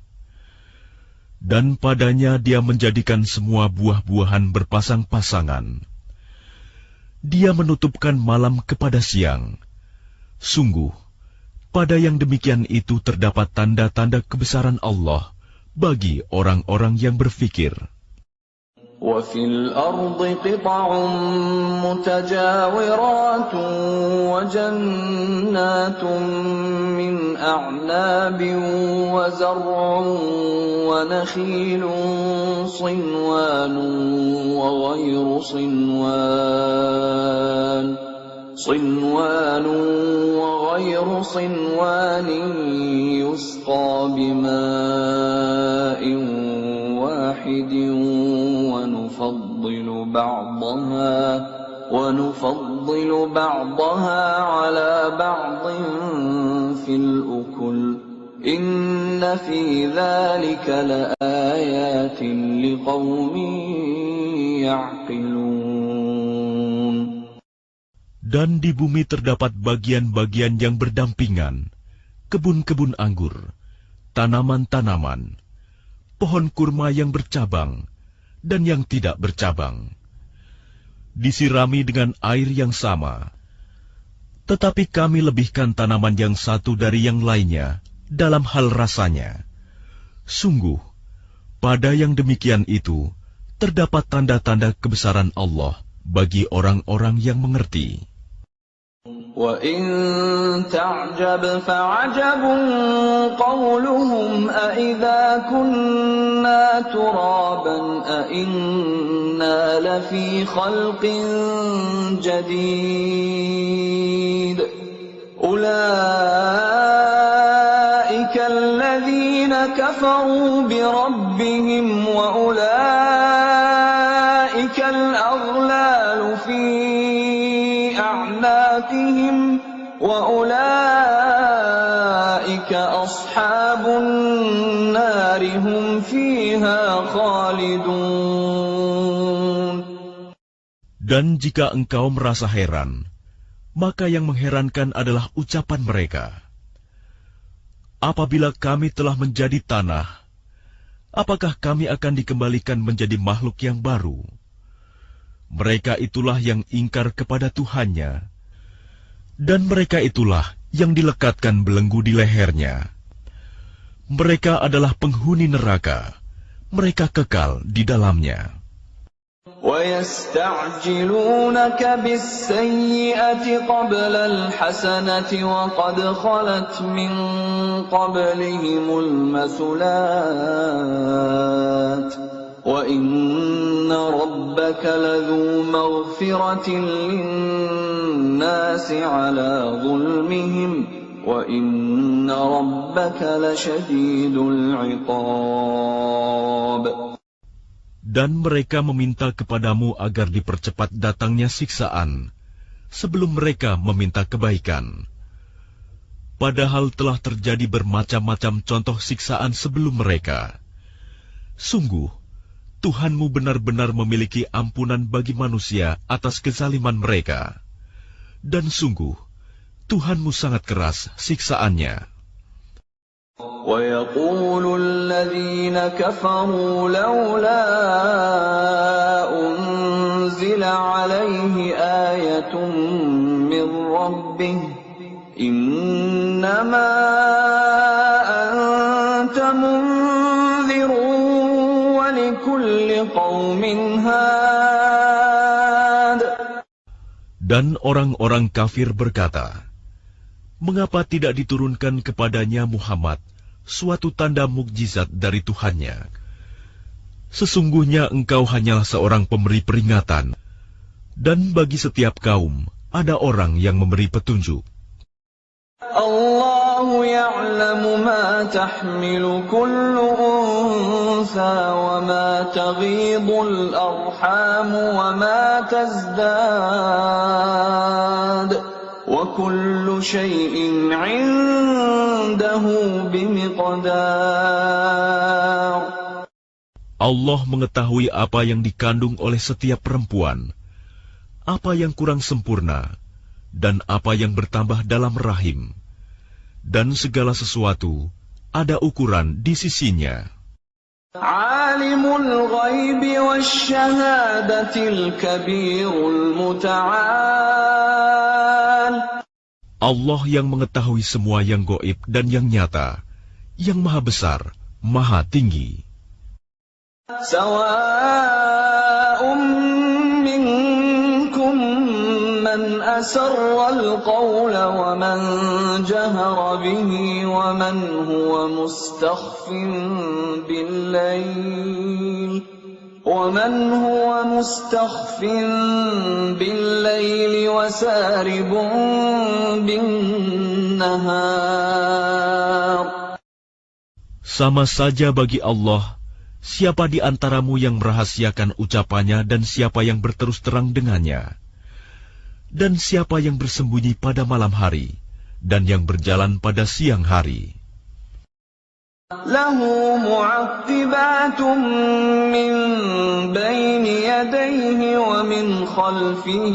[SPEAKER 2] Dan padanya dia menjadikan semua buah-buahan berpasang-pasangan. Dia menutupkan malam kepada siang. Sungguh, pada yang demikian itu terdapat tanda-tanda kebesaran Allah bagi orang-orang yang berfikir.
[SPEAKER 1] وفي الأرض قطع متجاورات وجنات من أعناب وزرع ونخيل صنوان وغير صنوان يسقى بماء واحد ونفضل بعضها على بعض في الأكل إن في ذلك لآيات لقوم يعقلون.
[SPEAKER 2] Dan di bumi terdapat bagian-bagian yang berdampingan, kebun-kebun anggur, tanaman-tanaman, pohon kurma yang bercabang, dan yang tidak bercabang, disirami dengan air yang sama. Tetapi kami lebihkan tanaman yang satu dari yang lainnya dalam hal rasanya. Sungguh, pada yang demikian itu terdapat tanda-tanda kebesaran Allah bagi orang-orang yang mengerti.
[SPEAKER 1] وَإِن تَعْجَبْ فَعَجَبٌ قَوْلُهُمْ أَإِذَا كُنَّا تُرَابًا أَإِنَّا لَفِي خَلْقٍ جَدِيدٍ أُولَئِكَ الَّذِينَ كَفَرُوا بِرَبِّهِمْ وَأُولَئِكَ سيئاتهم وأولئك أصحاب النار هم فيها خالدون.
[SPEAKER 2] Dan jika engkau merasa heran, maka yang mengherankan adalah ucapan mereka. Apabila kami telah menjadi tanah, apakah kami akan dikembalikan menjadi makhluk yang baru? Mereka itulah yang ingkar kepada Tuhannya, dan mereka itulah yang dilekatkan belenggu di lehernya. Mereka adalah penghuni neraka, mereka kekal di dalamnya.
[SPEAKER 1] وَيَسْتَعْجِلُونَكَ بِالسَّيِّئَةِ قَبْلَ الْحَسَنَةِ وَقَدْ خَلَتْ مِنْ قَبْلِهِمُ الْمَثُلَاتُ وَإِنَّ رَبَّكَ لَذُو مَغْفِرَةٍ لِلنَّاسِ عَلَى ظُلْمِهِمْ وَإِنَّ رَبَّكَ لَشَدِيدُ الْعِقَابِ.
[SPEAKER 2] Dan mereka meminta kepadamu agar dipercepat datangnya siksaan, sebelum mereka meminta kebaikan. Padahal telah terjadi bermacam-macam contoh siksaan sebelum mereka. Sungguh, Tuhanmu benar-benar memiliki ampunan bagi manusia atas kezaliman mereka. Dan sungguh, Tuhanmu sangat keras siksaannya.
[SPEAKER 1] وَيَقُولُ الَّذِينَ كَفَرُوا لَوْلَا أُنْزِلَ عَلَيْهِ آيَةٌ مِّن رَّبِّهِ إِنَّمَا أَنْتَ مُنذِرٌ وَلِكُلِّ قَوْمٍ هَادٍ.
[SPEAKER 2] Dan orang-orang kafir berkata, mengapa tidak diturunkan kepadanya Muhammad suatu tanda mukjizat dari Tuhannya? Sesungguhnya engkau hanyalah seorang pemberi peringatan, dan bagi setiap kaum ada orang yang memberi petunjuk.
[SPEAKER 1] Allahu ya'lamu ma tahmilu kullu unsa wa ma taghidul arham wa ma tazdad. وَكُلُّ شَيْءٍ عِندَهُ بِمِقْدَارٍ.
[SPEAKER 2] Allah mengetahui apa yang dikandung oleh setiap perempuan, apa yang kurang sempurna, dan apa yang bertambah dalam rahim. Dan segala sesuatu ada ukuran di sisinya.
[SPEAKER 1] Alimul ghaibi wasyahadatil kabirul muta'al.
[SPEAKER 2] Allah yang mengetahui semua yang gaib dan yang nyata, yang maha besar, maha tinggi.
[SPEAKER 1] Sawa'un minkum man asarra al-qawla wa man jahara bihi wa man huwa mustakhfin bil-layl وَمَنْ هُوَ مُسْتَخْفٍ بِاللَّيْلِ وَسَارِبٌ بِالنَّهَارِ.
[SPEAKER 2] Sama saja bagi Allah, siapa di antaramu yang merahasiakan ucapannya dan siapa yang berterus terang dengannya, dan siapa yang bersembunyi pada malam hari, dan yang berjalan pada siang hari.
[SPEAKER 1] له معقبات من بين يديه ومن خلفه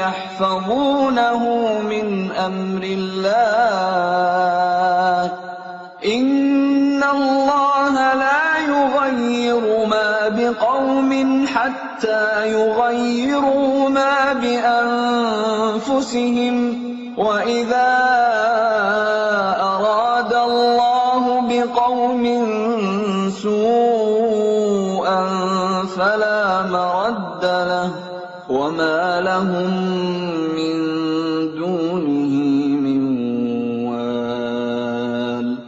[SPEAKER 1] يحفظونه من أمر الله إن الله لا يغير ما بقوم حتى يغيروا ما بأنفسهم وإذا أراد الله بقوم سوءا فلا مرد له وما لهم من دونه من وال.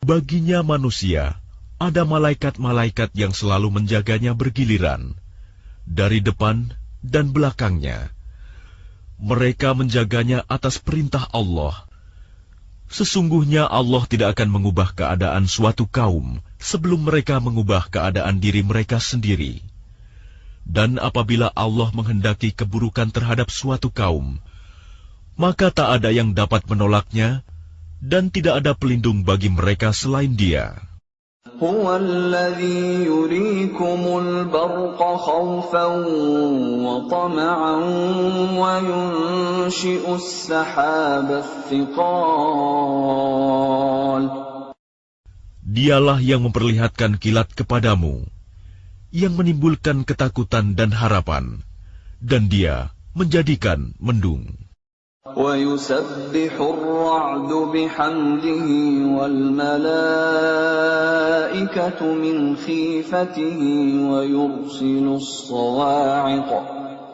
[SPEAKER 2] Baginya manusia ada malaikat-malaikat yang selalu menjaganya bergiliran dari depan dan belakangnya. Mereka menjaganya atas perintah Allah. Sesungguhnya Allah tidak akan mengubah keadaan suatu kaum sebelum mereka mengubah keadaan diri mereka sendiri. Dan apabila Allah menghendaki keburukan terhadap suatu kaum, maka tak ada yang dapat menolaknya, dan tidak ada pelindung bagi mereka selain Dia.
[SPEAKER 1] هو الذي يريكم البرق خوفا وطمعا وينشئ السحاب الثقال.
[SPEAKER 2] Dialah yang memperlihatkan kilat kepadamu, yang menimbulkan ketakutan dan harapan, dan Dia menjadikan mendung.
[SPEAKER 1] وَيُسَبِّحُ الرَّعْدُ بِحَمْدِهِ وَالْمَلَائِكَةُ مِنْ خِيفَتِهِ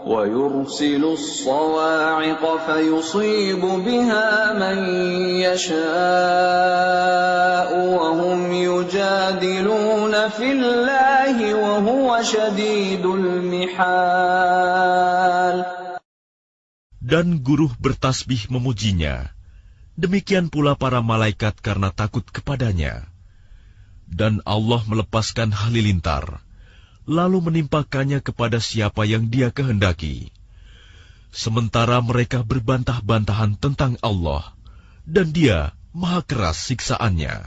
[SPEAKER 1] وَيُرْسِلُ الصَّوَاعِقَ فَيُصِيبُ بِهَا مَن يَشَاءُ وَهُمْ يُجَادِلُونَ فِي اللَّهِ وَهُوَ شَدِيدُ الْمِحَالِ.
[SPEAKER 2] Dan guruh bertasbih memujinya, demikian pula para malaikat karena takut kepadanya. Dan Allah melepaskan halilintar, lalu menimpakannya kepada siapa yang Dia kehendaki. Sementara mereka berbantah-bantahan tentang Allah, dan Dia maha keras siksaannya.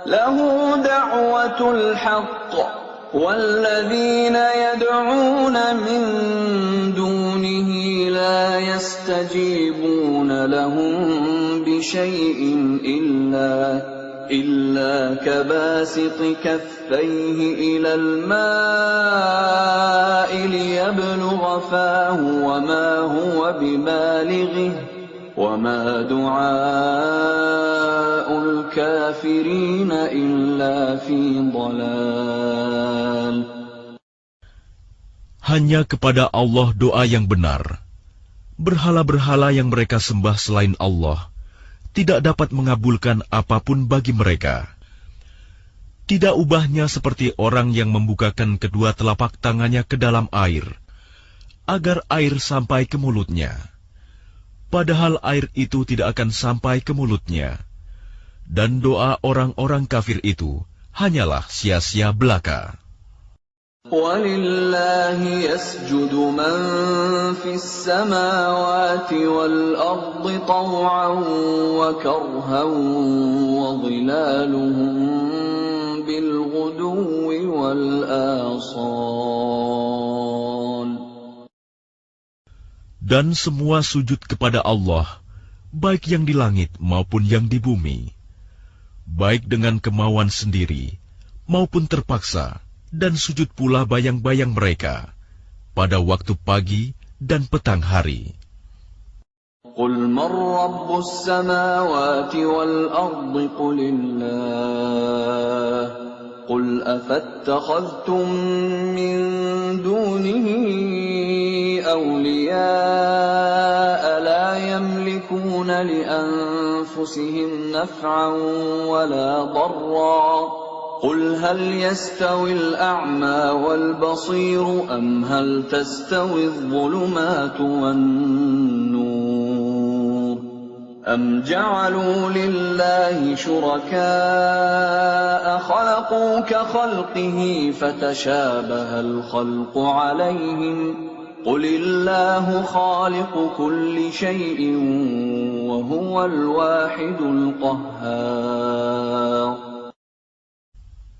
[SPEAKER 1] Lahu da'watul haqq, walladzina yad'una min dunihi la yastajibuna lahum bisyai'in illa kabasiti kaffayhi ilal ma'i liyablugha fahu wa ma huwa bibalighihi وَمَا دُعَاءُ الْكَافِرِينَ إِلَّا فِي ضَلَالٍ.
[SPEAKER 2] Hanya kepada Allah doa yang benar. Berhala-berhala yang mereka sembah selain Allah tidak dapat mengabulkan apapun bagi mereka. Tidak ubahnya seperti orang yang membukakan kedua telapak tangannya ke dalam air, agar air sampai ke mulutnya. Padahal air itu tidak akan sampai ke mulutnya. Dan doa orang-orang kafir itu hanyalah sia-sia belaka.
[SPEAKER 1] وَلِلَّهِ يَسْجُدُ مَن فِي السَّمَاوَاتِ وَالْأَرْضِ طَوْعًا وَكَرْهًا وَظِلَالُهُم بِالْغُدُوِّ وَالْآصَالِ.
[SPEAKER 2] Dan semua sujud kepada Allah, baik yang di langit maupun yang di bumi, baik dengan kemauan sendiri maupun terpaksa, dan sujud pula bayang-bayang mereka pada waktu pagi dan petang hari.
[SPEAKER 1] قُلْ مَنْ رَبُّ السَّمَاوَاتِ وَالْأَرْضِ قُلِ اللَّهُ قُلْ أَفَاتَّخَذْتُمْ مِنْ دُونِهِ أَوْلِيَاءَ لَا يَمْلِكُونَ لِأَنفُسِهِمْ نَفْعًا وَلَا ضَرًّا قُلْ هَلْ يَسْتَوِي الْأَعْمَى وَالْبَصِيرُ أَمْ هَلْ تَسْتَوِي الظُّلُمَاتُ وَالنُّورُ أَمْ جَعَلُوا لِلَّهِ شُرَكَاءَ خَلَقُوا كَخَلْقِهِ فَتَشَابَهَ الْخَلْقُ عَلَيْهِمْ قُلِ اللَّهُ خَالِقُ كُلِّ شَيْءٍ وَهُوَ الْوَاحِدُ الْقَهَّارُ.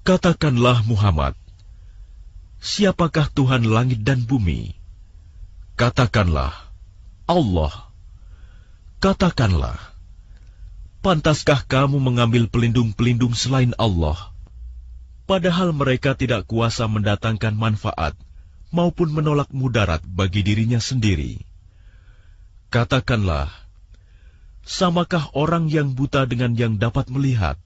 [SPEAKER 2] Katakanlah Muhammad, siapakah Tuhan langit dan bumi? Katakanlah, Allah. Katakanlah, pantaskah kamu mengambil pelindung-pelindung selain Allah, padahal mereka tidak kuasa mendatangkan manfaat maupun menolak mudarat bagi dirinya sendiri? Katakanlah, samakah orang yang buta dengan yang dapat melihat?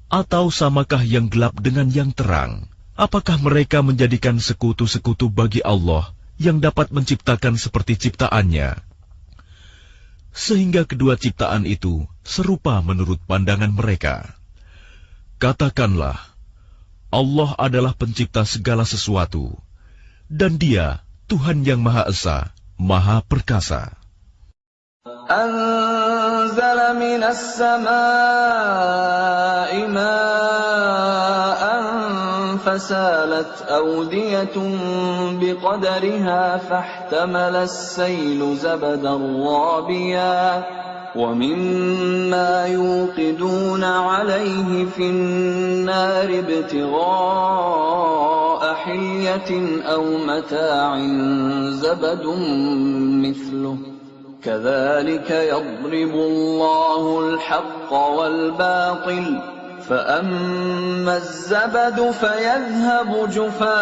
[SPEAKER 2] Atau samakah yang gelap dengan yang terang? Apakah mereka menjadikan sekutu-sekutu bagi Allah yang dapat menciptakan seperti ciptaannya? Sehingga kedua ciptaan itu serupa menurut pandangan mereka. Katakanlah, Allah adalah pencipta segala sesuatu, dan Dia Tuhan yang Maha Esa, Maha Perkasa.
[SPEAKER 1] أنزل من السماء ماء فسالت أودية بقدرها فاحتمل السيل زبدا رابيا ومما يوقدون عليه في النار ابتغاء حلية أو متاع زبد مثله كذلك يضرب الله الحق والباطل فأما الزبد فيذهب جفاء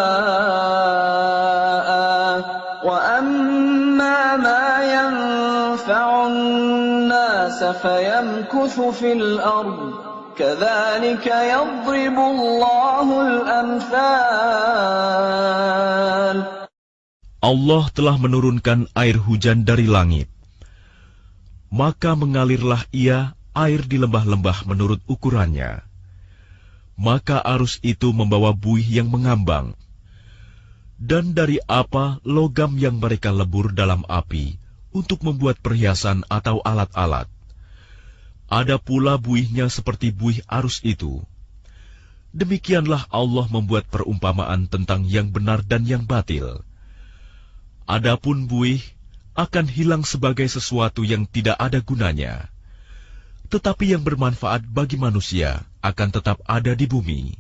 [SPEAKER 1] وأما ما ينفع الناس فيمكث في الأرض كذلك يضرب الله الأمثال.
[SPEAKER 2] Allah telah menurunkan air hujan dari langit. Maka mengalirlah ia air di lembah-lembah menurut ukurannya. Maka arus itu membawa buih yang mengambang. Dan dari apa logam yang mereka lebur dalam api untuk membuat perhiasan atau alat-alat. Ada pula buihnya seperti buih arus itu. Demikianlah Allah membuat perumpamaan tentang yang benar dan yang batil. Adapun buih akan hilang sebagai sesuatu yang tidak ada gunanya. Tetapi yang bermanfaat bagi manusia akan tetap ada di bumi.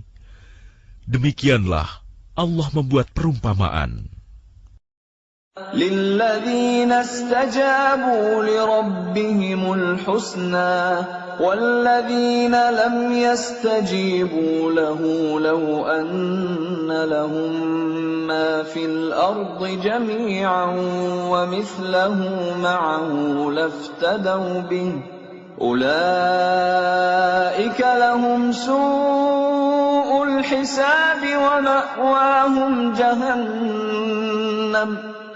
[SPEAKER 2] Demikianlah Allah membuat perumpamaan.
[SPEAKER 1] للذين استجابوا لربهم الحسنى والذين لم يستجيبوا له لو أن لهم ما في الأرض جميعا ومثله معه لافتدوا به أولئك لهم سوء الحساب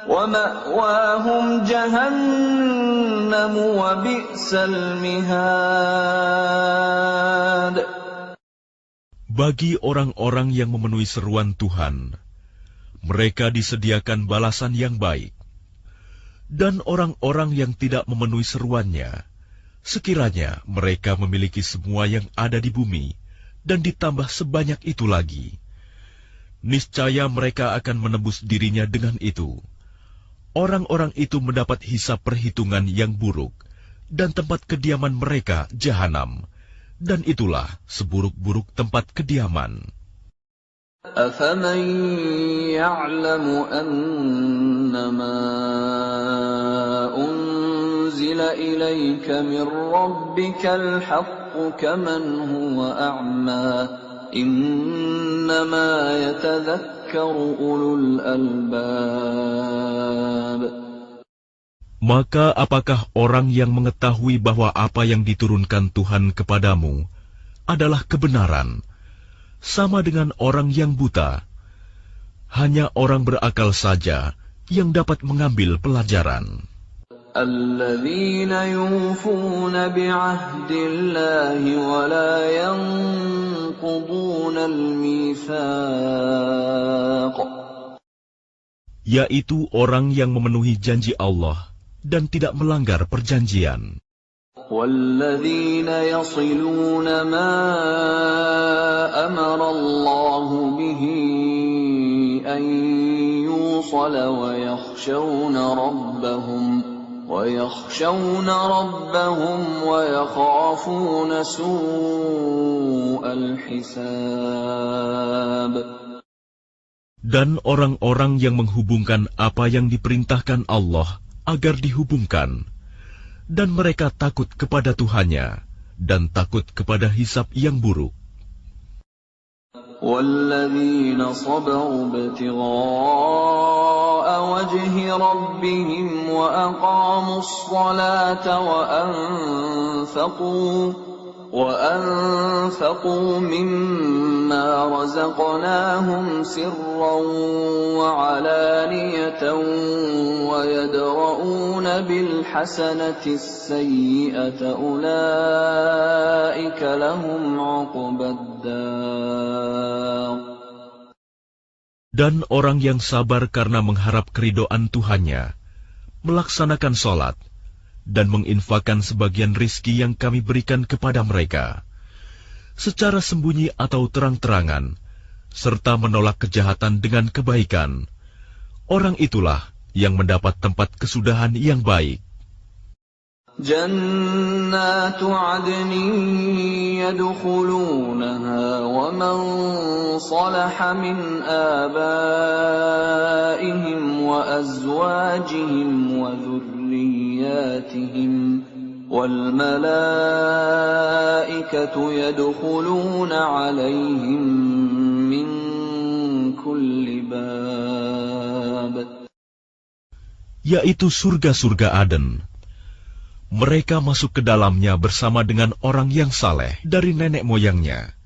[SPEAKER 1] ومأواهم جهنم وبئس المهاد.
[SPEAKER 2] Bagi orang-orang yang memenuhi seruan Tuhan, mereka disediakan balasan yang baik. Dan orang-orang yang tidak memenuhi seruannya, sekiranya mereka memiliki semua yang ada di bumi, dan ditambah sebanyak itu lagi, niscaya mereka akan menebus dirinya dengan itu. Orang-orang itu mendapat hisab perhitungan yang buruk, dan tempat kediaman mereka jahanam, dan itulah seburuk-buruk tempat kediaman.
[SPEAKER 1] أَفَمَنْ يَعْلَمُ أَنَّمَا أُنْزِلَ إِلَيْكَ مِنْ رَبِّكَ الْحَقُّ كَمَنْ هُوَ أَعْمَى إِنَّمَا يَتَذَكَّرُ أُولُو الْأَلْبَابِ.
[SPEAKER 2] Maka apakah orang yang mengetahui bahwa apa yang diturunkan Tuhan kepadamu adalah kebenaran, sama dengan orang yang buta? Hanya orang berakal saja yang dapat mengambil pelajaran.
[SPEAKER 1] الَّذِينَ يُوفُونَ بِعَهْدِ اللَّهِ وَلَا يَنقُضُونَ الْمِيثَاقَ.
[SPEAKER 2] Yaitu orang yang memenuhi janji Allah dan tidak melanggar perjanjian.
[SPEAKER 1] وَالَّذِينَ يَصِلُونَ مَا أَمَرَ اللَّهُ بِهِ أَن يُوصَلَ وَيَخْشَوْنَ رَبَّهُمْ وَيَخَافُونَ سُوءَ الْحِسَابِ.
[SPEAKER 2] Dan orang-orang yang menghubungkan apa yang diperintahkan Allah agar dihubungkan, dan mereka takut kepada Tuhannya dan takut kepada hisab yang buruk.
[SPEAKER 1] وَالَّذِينَ صَبَرُوا ابْتِغَاءَ وَجْهِ رَبِّهِمْ وَأَقَامُوا الصَّلَاةَ وَأَنفَقُوا مِمَّا رَزَقْنَاهُمْ سِرًّا وَعَلَانِيَةً وَيَدْرَءُونَ بِالْحَسَنَةِ السَّيِّئَةَ أُولَئِكَ لَهُمْ عُقْبَى الدَّارِ.
[SPEAKER 2] Dan orang yang sabar karena mengharap keridhaan Tuhannya, melaksanakan sholat, dan menginfakkan sebagian rizki yang kami berikan kepada mereka, secara sembunyi atau terang-terangan, serta menolak kejahatan dengan kebaikan, orang itulah yang mendapat tempat kesudahan yang baik.
[SPEAKER 1] جنات عدن يدخلونها ومن صلح من آبائهم وأزواجهم وذرياتهم والملائكة يدخلون عليهم من كل باب.
[SPEAKER 2] Yaitu surga-surga Aden. Mereka masuk ke dalamnya bersama dengan orang yang saleh dari nenek moyangnya,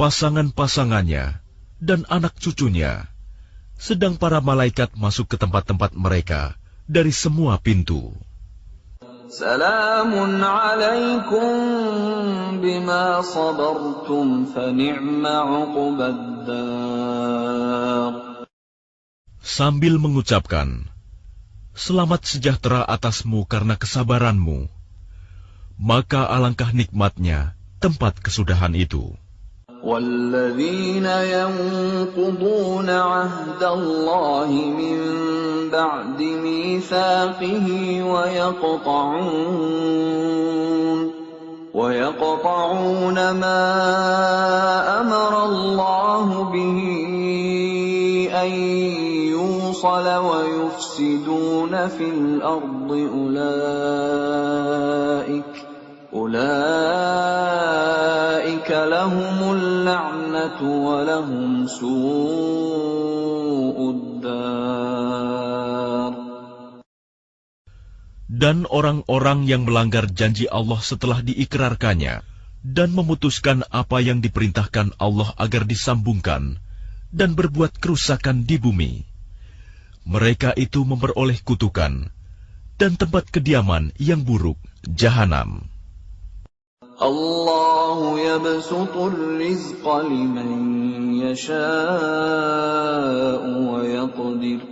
[SPEAKER 2] pasangan-pasangannya, dan anak cucunya. Sedang para malaikat masuk ke tempat-tempat mereka dari semua pintu.
[SPEAKER 1] Salamun alaikum bima sabartum fa ni'ma uqbaddar.
[SPEAKER 2] Sambil mengucapkan, selamat sejahtera atasmu karena kesabaranmu, maka alangkah nikmatnya tempat kesudahan itu.
[SPEAKER 1] وَالَّذِينَ يَنقُضُونَ عَهْدَ اللَّهِ مِن بَعْدِ مِيثَاقِهِ وَيَقْطَعُونَ مَا أَمَرَ اللَّهُ بِهِ أَن يُوصَلَ وَيُفْسِدُونَ فِي الْأَرْضِ أُولَئِكَ لَهُمُ اللَّعْنَةُ وَلَهُمْ سُوءُ الدَّارِ.
[SPEAKER 2] Dan orang-orang yang melanggar janji Allah setelah diikrarkannya dan memutuskan apa yang diperintahkan Allah agar disambungkan dan berbuat kerusakan di bumi, mereka itu memperoleh kutukan dan tempat kediaman yang buruk, Jahanam.
[SPEAKER 1] Allahu yabsutur rizqa liman yasha'u wa yaqdir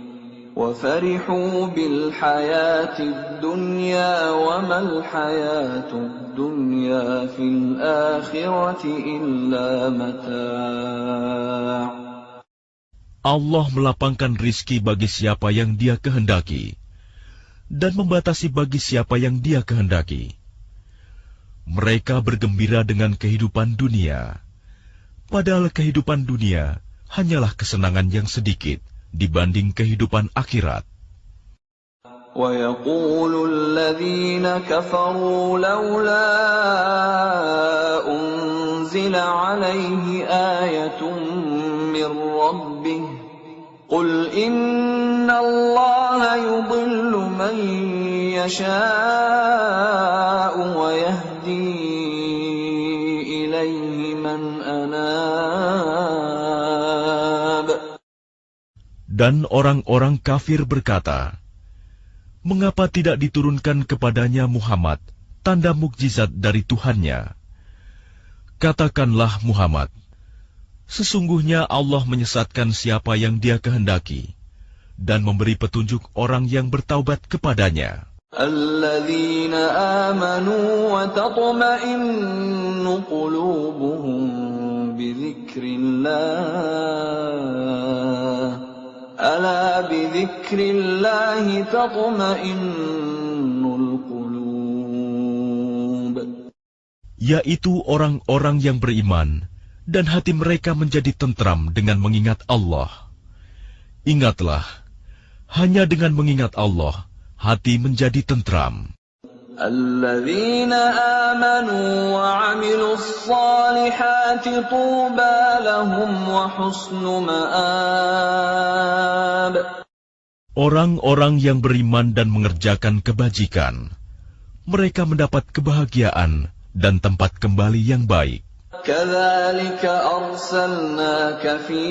[SPEAKER 1] wa farihu bil hayatid dunya wa mal hayatud dunya fil akhirati illa mata'.
[SPEAKER 2] Allah melapangkan rizki bagi siapa yang Dia kehendaki dan membatasi bagi siapa yang Dia kehendaki. Mereka bergembira dengan kehidupan dunia, padahal kehidupan dunia hanyalah kesenangan yang sedikit dibanding kehidupan akhirat.
[SPEAKER 1] وَيَقُولُ الَّذِينَ كَفَرُوا لَوْلَا أُنزِلَ عَلَيْهِ آيَةٌ مِّن رَّبِّهِ قُلْ إِنَّ اللَّهَ يُضِلُّ مَن يَشَاءُ وَيَهْدِي إِلَيْهِ مَنْ أَنَابَ.
[SPEAKER 2] Dan orang-orang kafir berkata, mengapa tidak diturunkan kepadanya Muhammad tanda mukjizat dari Tuhannya? Katakanlah Muhammad, sesungguhnya Allah menyesatkan siapa yang Dia kehendaki dan memberi petunjuk orang yang bertaubat kepadanya.
[SPEAKER 1] الَّذِينَ آمَنُوا وَتَطْمَئِنُّ قُلُوبُهُم بِذِكْرِ اللَّهِ أَلَا بِذِكْرِ اللَّهِ تَطْمَئِنُّ الْقُلُوبُ.
[SPEAKER 2] Yaitu orang-orang yang beriman dan hati mereka menjadi tentram dengan mengingat Allah. Ingatlah, hanya dengan mengingat Allah, hati menjadi tentram.
[SPEAKER 1] الَّذِينَ آمَنُوا وَعَمِلُوا الصَّالِحَاتِ طُوبَى لَهُمْ وَحُسْنُ مَآبٍ.
[SPEAKER 2] Orang-orang yang beriman dan mengerjakan kebajikan, mereka mendapat kebahagiaan dan tempat kembali yang baik.
[SPEAKER 1] كَذَلِكَ أَرْسَلْنَاكَ فِي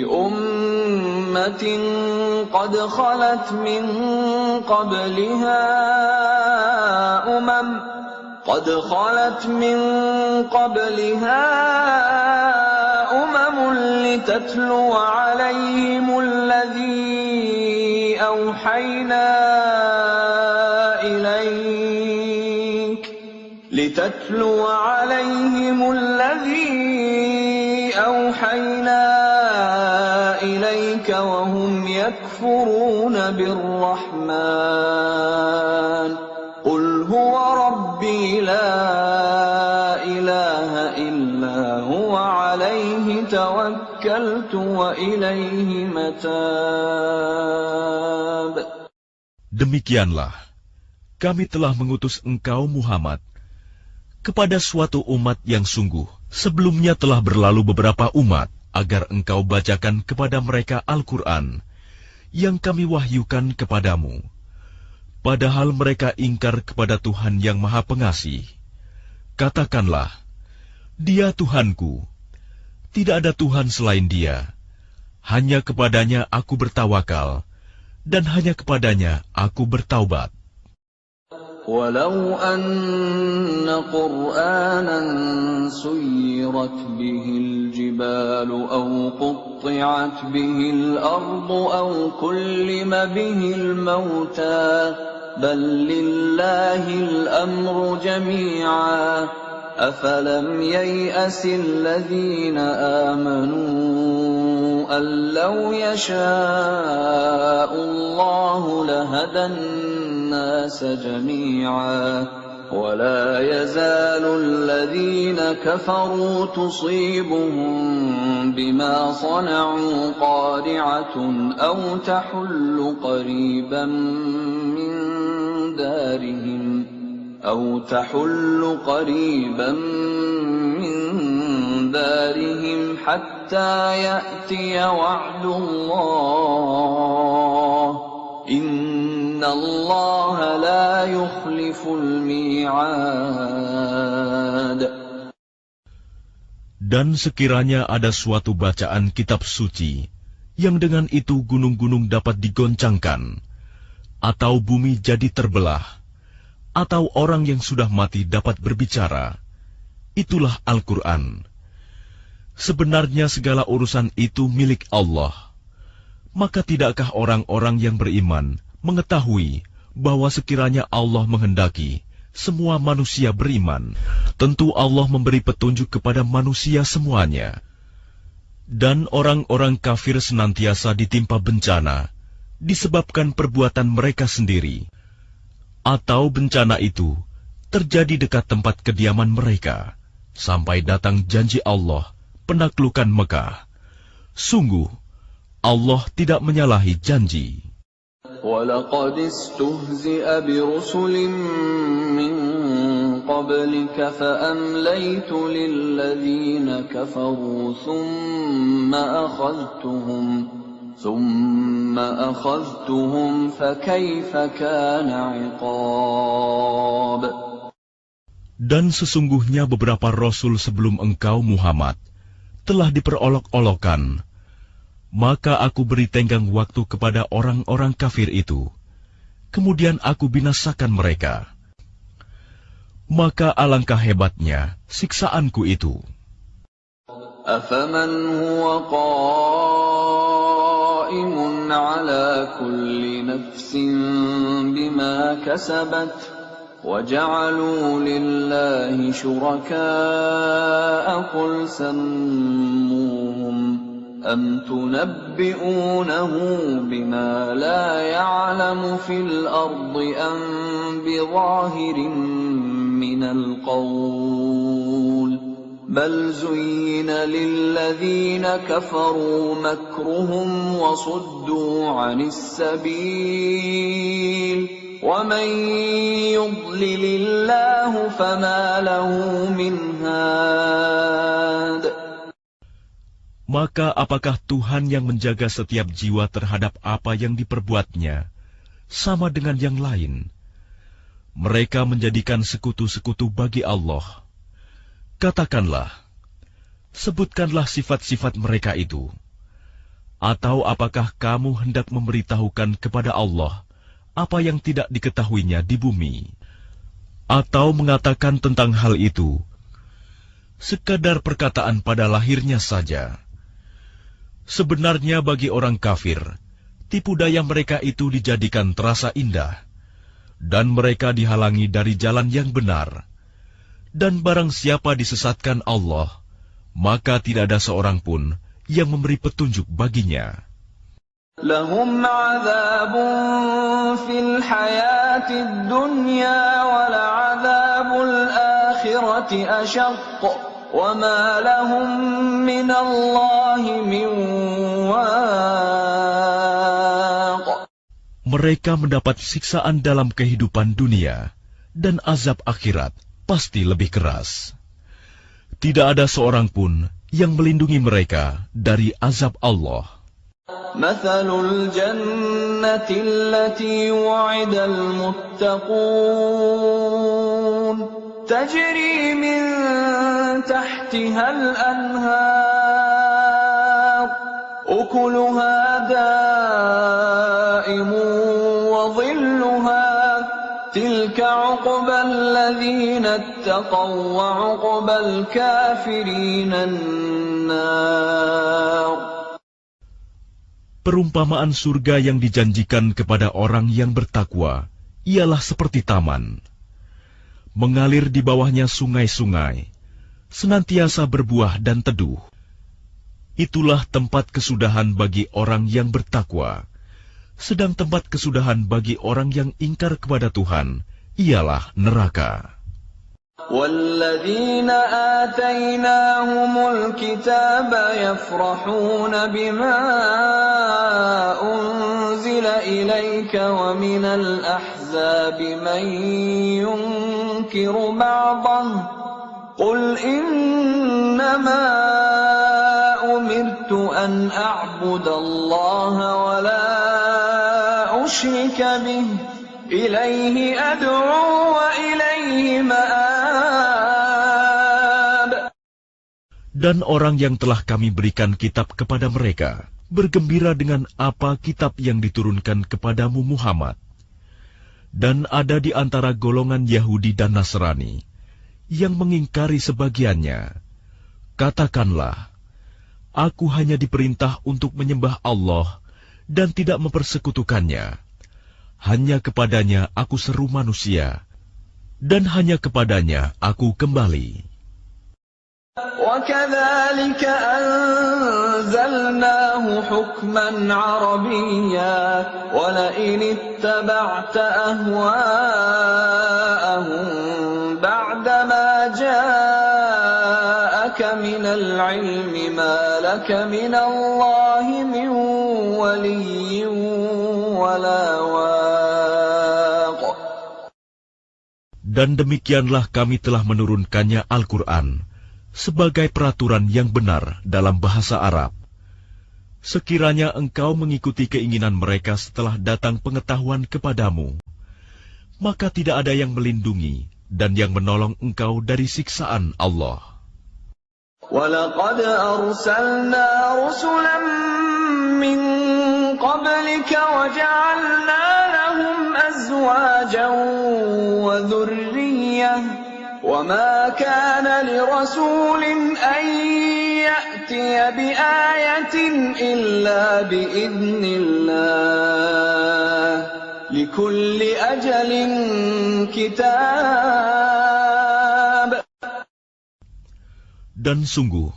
[SPEAKER 1] أُمَّةٍ قَدْ خَلَتْ مِنْ قَبْلِهَا أُمَمٌ لِتَتْلُوَ عَلَيْهِمُ الَّذِي أَوْحَيْنَا أوحينا إليك وهم يكفرون بالرحمن قل هو ربي لا إله إلا هو عليه توكلت وإليه متاب.
[SPEAKER 2] Demikianlah, kami telah mengutus engkau Muhammad kepada suatu umat yang sungguh sebelumnya telah berlalu beberapa umat, agar engkau bacakan kepada mereka Al-Quran yang kami wahyukan kepadamu. Padahal mereka ingkar kepada Tuhan yang Maha Pengasih. Katakanlah, Dia Tuhanku, tidak ada Tuhan selain Dia. Hanya kepadanya aku bertawakal, dan hanya kepadanya aku bertaubat.
[SPEAKER 1] ولو أن قرآنا سيرت به الجبال أو قطعت به الأرض أو كلم به الموتى بل لله الأمر جميعا أفلم ييأس الذين آمنوا أن لو يشاء الله لهدى الناس جميعا ولا يزال الذين كفروا تصيبهم بما صنعوا قارعة أو تحل قريبا من دارهم حتى يأتي وعد الله إن الله لا يخلف الميعاد.
[SPEAKER 2] Dan sekiranya ada suatu bacaan kitab suci, yang dengan itu gunung-gunung dapat digoncangkan, atau bumi jadi terbelah, atau orang yang sudah mati dapat berbicara, itulah Al-Quran. Sebenarnya segala urusan itu milik Allah. Maka tidakkah orang-orang yang beriman mengetahui bahwa sekiranya Allah menghendaki semua manusia beriman, tentu Allah memberi petunjuk kepada manusia semuanya. Dan orang-orang kafir senantiasa ditimpa bencana disebabkan perbuatan mereka sendiri, atau bencana itu terjadi dekat tempat kediaman mereka, sampai datang janji Allah penaklukan Mekah. Sungguh, Allah tidak menyalahi janji.
[SPEAKER 1] وَلَقَدِ اسْتُهْزِئَ بِرُسُلٍ مِّن قَبْلِكَ فَأَمْلَيْتُ لِلَّذِينَ كَفَرُوا ثُمَّ أَخَذْتُهُمْ فَكَيْفَ كَانَ عِقَابِ.
[SPEAKER 2] Dan sesungguhnya beberapa rasul sebelum engkau Muhammad telah diperolok-olokkan, maka aku beri tenggang waktu kepada orang-orang kafir itu, kemudian aku binasakan mereka. Maka alangkah hebatnya siksaanku itu.
[SPEAKER 1] أَفَمَنْ هُوَ قَائِمٌ عَلَى كُلِّ نَفْسٍ بِمَا كَسَبَتْ وَجَعَلُوا لِلَّهِ شُرَكَاءَ قُلْ سَمُّوهُمْ أَمْ تُنَبِّئُونَهُ بِمَا لَا يَعْلَمُ فِي الْأَرْضِ أَمْ بِظَاهِرٍ مِّنَ الْقَوْلِ بَلْ زُيِّنَ لِلَّذِينَ كَفَرُوا مَكْرُهُمْ وَصُدُّوا عَنِ السَّبِيلِ وَمَن يُضْلِلِ اللَّهُ فَمَا لَهُ مِنْ هَادٍ.
[SPEAKER 2] Maka apakah Tuhan yang menjaga setiap jiwa terhadap apa yang diperbuatnya sama dengan yang lain? Mereka menjadikan sekutu-sekutu bagi Allah. Katakanlah, sebutkanlah sifat-sifat mereka itu. Atau apakah kamu hendak memberitahukan kepada Allah apa yang tidak diketahuinya di bumi? Atau mengatakan tentang hal itu sekadar perkataan pada lahirnya saja? Sebenarnya bagi orang kafir, tipu daya mereka itu dijadikan terasa indah, dan mereka dihalangi dari jalan yang benar. Dan barang siapa disesatkan Allah, maka tidak ada seorang pun yang memberi petunjuk baginya.
[SPEAKER 1] لهم عذاب في الحياة الدنيا ولعذاب الآخرة أشق وما لهم من الله من واق.
[SPEAKER 2] Mereka mendapat siksaan dalam kehidupan dunia, dan azab akhirat pasti lebih keras. Tidak ada seorang pun yang melindungi mereka dari azab Allah.
[SPEAKER 1] مثل الجنة التي وعد المتقون تجري من تحتها الأنهار أكلها دائم وظلها تلك عقبى الذين اتقوا وعقبى الكافرين النار.
[SPEAKER 2] Perumpamaan surga yang dijanjikan kepada orang yang bertakwa ialah seperti taman. Mengalir di bawahnya sungai-sungai, senantiasa berbuah dan teduh. Itulah tempat kesudahan bagi orang yang bertakwa. Sedang tempat kesudahan bagi orang yang ingkar kepada Tuhan ialah neraka.
[SPEAKER 1] والذين آتيناهم الكتاب يفرحون بما أنزل إليك ومن الأحزاب من ينكر بعضه قل إنما أمرت أن أعبد الله ولا أشرك به إليه أدعو وإليه مآب.
[SPEAKER 2] Dan orang yang telah kami berikan kitab kepada mereka bergembira dengan apa kitab yang diturunkan kepadamu Muhammad. Dan ada di antara golongan Yahudi dan Nasrani yang mengingkari sebagiannya. Katakanlah, aku hanya diperintah untuk menyembah Allah dan tidak mempersekutukannya. Hanya kepadanya aku seru manusia, dan hanya kepadanya aku kembali.
[SPEAKER 1] وَكَذَلِكَ أَنزَلْنَاهُ حُكْمًا عَرَبِيًّا وَلَئِنِ اتَّبَعْتَ أَهْوَاءَهُمْ بَعْدَمَا جَاءَكَ مِنَ الْعِلْمِ مَا لَكَ مِنَ اللَّهِ مِنْ وَلِيٍّ وَلَا وَاقٍ.
[SPEAKER 2] Dan demikianlah kami telah menurunkannya Al-Quran sebagai peraturan yang benar dalam bahasa Arab. Sekiranya engkau mengikuti keinginan mereka setelah datang pengetahuan kepadamu, maka tidak ada yang melindungi dan yang menolong engkau dari siksaan Allah.
[SPEAKER 1] وَلَقَدْ أَرْسَلْنَا رُسُلًا مِّن قَبْلِكَ وَجَعَلْنَا لَهُمْ أَزْوَاجًا وَذُرِّيَّةً وَمَا كَانَ لِرَسُولٍ أَن يَأْتِيَ بِآيَةٍ إِلَّا بِإِذْنِ اللَّهِ لِكُلِّ أَجَلٍ كِتَابٌ.
[SPEAKER 2] Dan sungguh,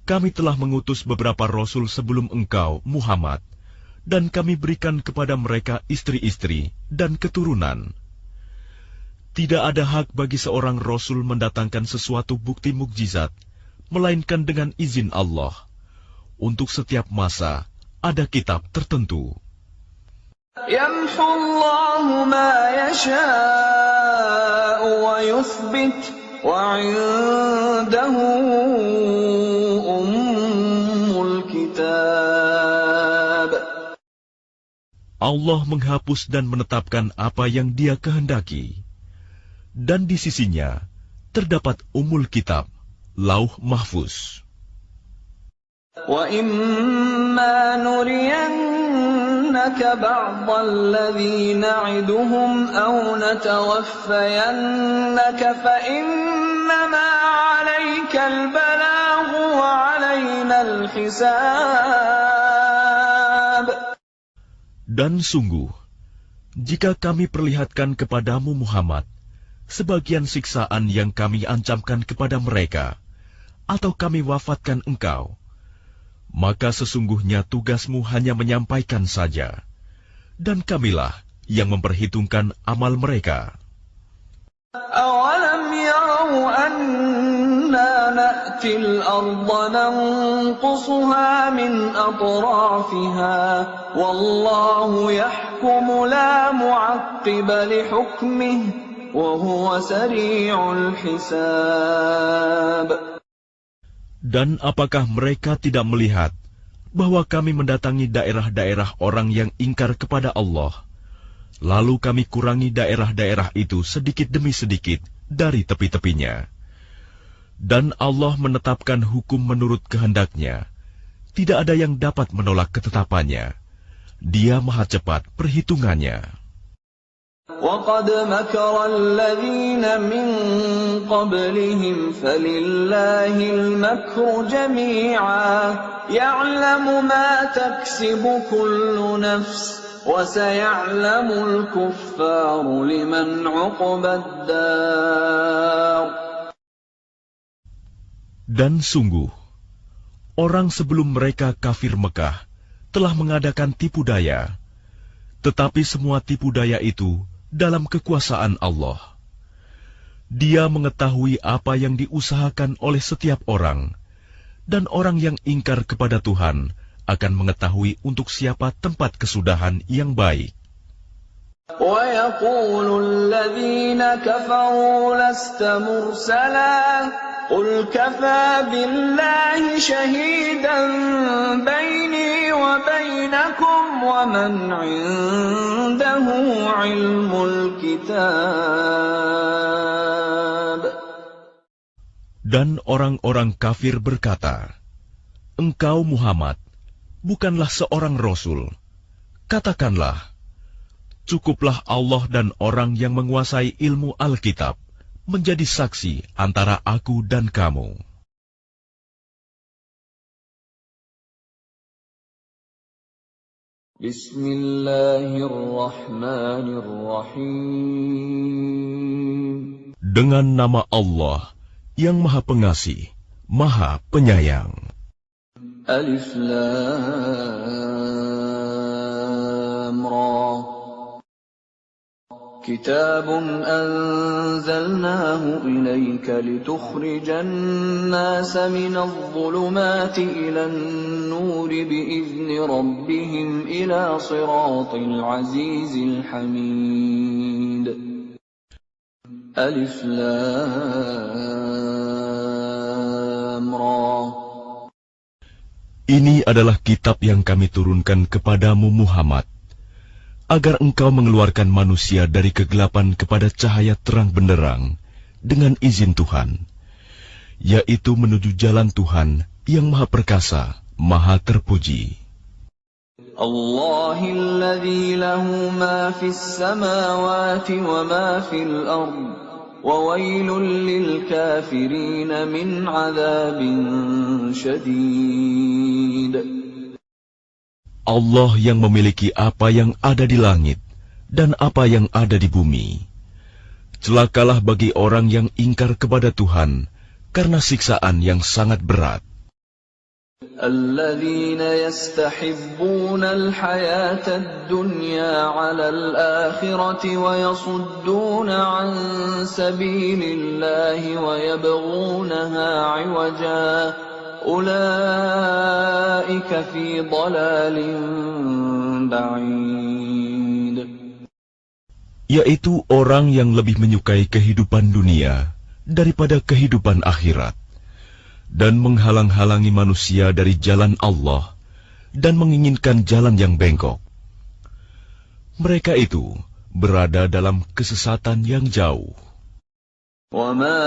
[SPEAKER 2] kami telah mengutus beberapa rasul sebelum engkau, Muhammad, dan kami berikan kepada mereka istri-istri dan keturunan. Tidak ada hak bagi seorang rasul mendatangkan sesuatu bukti mukjizat, melainkan dengan izin Allah. Untuk setiap masa, ada kitab tertentu.
[SPEAKER 1] يَمْحُو اللَّهُ مَا يَشَاءُ وَيُثْبِتُ وَعِندَهُ أُمُّ الْكِتَابِ.
[SPEAKER 2] Allah menghapus dan menetapkan apa yang Dia kehendaki. Dan di sisinya terdapat Ummul Kitab, Lauh Mahfuz.
[SPEAKER 1] وَإِمَّا نُرِيَنَّكَ بَعْضَ الَّذِي نَعِدُهُمْ أَوْ نَتَوَفَّيَنَّكَ فَإِنَّمَا عَلَيْكَ الْبَلَاغُ وَعَلَيْنَا الْحِسَابُ.
[SPEAKER 2] Dan sungguh, jika kami perlihatkan kepadamu Muhammad sebagian siksaan yang kami ancamkan kepada mereka, atau kami wafatkan engkau, maka sesungguhnya tugasmu hanya menyampaikan saja, dan kamilah yang memperhitungkan amal mereka.
[SPEAKER 1] أَوَلَمْ يَرَوْا أَنَّا نَأْتِي الْأَرْضَ نَنقُصُهَا مِنْ أَطْرَافِهَا وَاللَّهُ يَحْكُمُ لَا مُعَقِّبَ لِحُكْمِهِ وَهُوَ سَرِيعُ الْحِسَابِ.
[SPEAKER 2] Dan apakah mereka tidak melihat bahwa kami mendatangi daerah-daerah orang yang ingkar kepada Allah, lalu kami kurangi daerah-daerah itu sedikit demi sedikit dari tepi-tepinya. Dan Allah menetapkan hukum menurut kehendaknya. Tidak ada yang dapat menolak ketetapannya. Dia maha cepat perhitungannya.
[SPEAKER 1] وَقَدْ مَكَرَ الَّذِينَ مِنْ قَبْلِهِمْ فَلِلَّهِ الْمَكْرُ جَمِيعًا يَعْلَمُ مَا تَكْسِبُ كُلُّ نَفْسٍ وَسَيَعْلَمُ الْكُفَّارُ لِمَنْ عُقْبَى الدَّارِ.
[SPEAKER 2] Dan sungguh, orang sebelum mereka kafir Mekah telah mengadakan tipu daya, tetapi semua tipu daya itu dalam kekuasaan Allah. Dia mengetahui apa yang diusahakan oleh setiap orang, dan orang yang ingkar kepada Tuhan akan mengetahui untuk siapa tempat kesudahan yang baik.
[SPEAKER 1] وَيَقُولُ الَّذِينَ كَفَرُوا لَسْتَ مُرْسَلًا قُلْ كَفَى بِاللَّهِ شَهِيدًا بَيْنِي وَبَيْنَكُمْ وَمَنْ عِندَهُ عِلْمُ الْكِتَابِ.
[SPEAKER 2] Dan orang-orang kafir berkata, "Engkau Muhammad bukanlah seorang rasul." Katakanlah, cukuplah Allah dan orang yang menguasai ilmu Alkitab menjadi saksi antara aku dan kamu.
[SPEAKER 1] Bismillahirrahmanirrahim.
[SPEAKER 2] Dengan nama Allah yang Maha Pengasih, Maha Penyayang.
[SPEAKER 1] Alif Lam Ra. كتاب أنزلناه إليك لتخرج الناس من الظلمات إلى النور بإذن ربهم إلى صراط العزيز الحميد. ألف لام را.
[SPEAKER 2] Ini adalah kitab yang kami turunkan kepadamu Muhammad, agar engkau mengeluarkan manusia dari kegelapan kepada cahaya terang benderang dengan izin Tuhan, yaitu menuju jalan Tuhan yang Maha Perkasa, Maha Terpuji.
[SPEAKER 1] Allahilladzi lahu ma fis samawati wa ma fil ard, wa wailul lil kafirin min adzabin syadid.
[SPEAKER 2] Allah yang memiliki apa yang ada di langit dan apa yang ada di bumi. Celakalah bagi orang yang ingkar kepada Tuhan karena siksaan yang sangat berat.
[SPEAKER 1] Alladzina yastahibbuna al-hayata ad-dunya 'ala al-akhirati wa yasudduna 'an sabilillahi wa yabghunaha 'iwaja. Ulaika fi dhalalin ba'id.
[SPEAKER 2] Yaitu orang yang lebih menyukai kehidupan dunia daripada kehidupan akhirat, dan menghalang-halangi manusia dari jalan Allah dan menginginkan jalan yang bengkok. Mereka itu berada dalam kesesatan yang jauh.
[SPEAKER 1] وَمَا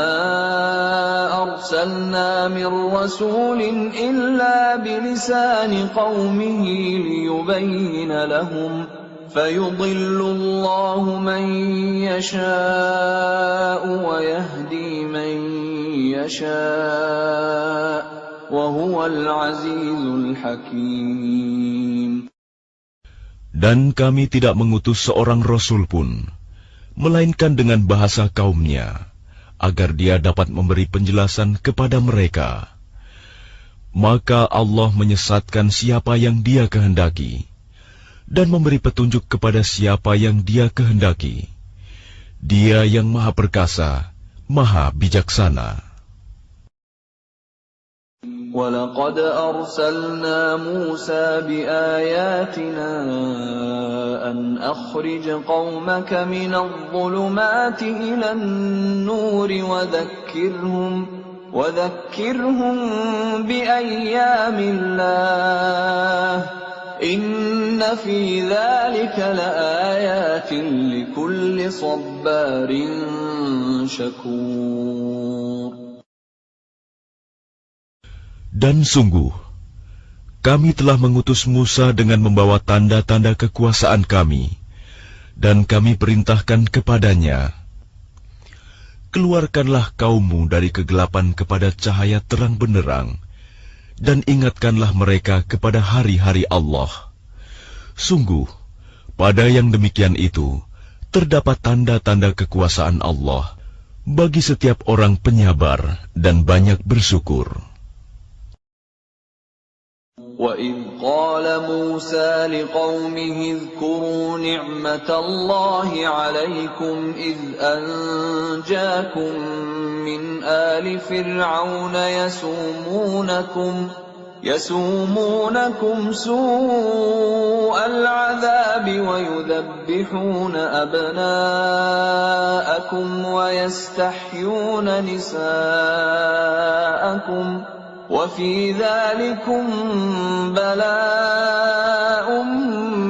[SPEAKER 1] أَرْسَلْنَا مِنْ رَسُولٍ إِلَّا بِلِسَانِ قَوْمِهِ لِيُبَيِّنَ لَهُمْ فَيُضِلُّ اللَّهُ مَنْ يَشَاءُ وَيَهْدِي مَنْ يَشَاءُ وَهُوَ الْعَزِيزُ الْحَكِيمُ.
[SPEAKER 2] Dan kami tidak mengutus seorang rasul pun, melainkan dengan bahasa kaumnya, agar dia dapat memberi penjelasan kepada mereka. Maka Allah menyesatkan siapa yang Dia kehendaki, dan memberi petunjuk kepada siapa yang Dia kehendaki. Dia yang Maha Perkasa, Maha Bijaksana.
[SPEAKER 1] وَلَقَدْ أَرْسَلْنَا مُوسَى بِآيَاتِنَا أَنْ أَخْرِجْ قَوْمَكَ مِنَ الظُّلُمَاتِ إِلَى النُّورِ وَذَكِّرْهُمْ بِأَيَّامِ اللَّهِ إِنَّ فِي ذَلِكَ لَآيَاتٍ لِكُلِّ صَبَّارٍ شَكُورٍ.
[SPEAKER 2] Dan sungguh, kami telah mengutus Musa dengan membawa tanda-tanda kekuasaan kami, dan kami perintahkan kepadanya, keluarkanlah kaummu dari kegelapan kepada cahaya terang benderang, dan ingatkanlah mereka kepada hari-hari Allah. Sungguh, pada yang demikian itu, terdapat tanda-tanda kekuasaan Allah bagi setiap orang penyabar dan banyak bersyukur.
[SPEAKER 1] وَإِذْ قَالَ مُوسَى لِقَوْمِهِ اذْكُرُوا نِعْمَةَ اللَّهِ عَلَيْكُمْ إِذْ أَنْجَاكُمْ مِنْ آلِ فِرْعَوْنَ يَسُومُونَكُمْ سُوءَ الْعَذَابِ وَيُذَبِّحُونَ أَبْنَاءَكُمْ وَيَسْتَحْيُونَ نِسَاءَكُمْ وَفِي ذَلِكُمْ بَلَاءٌ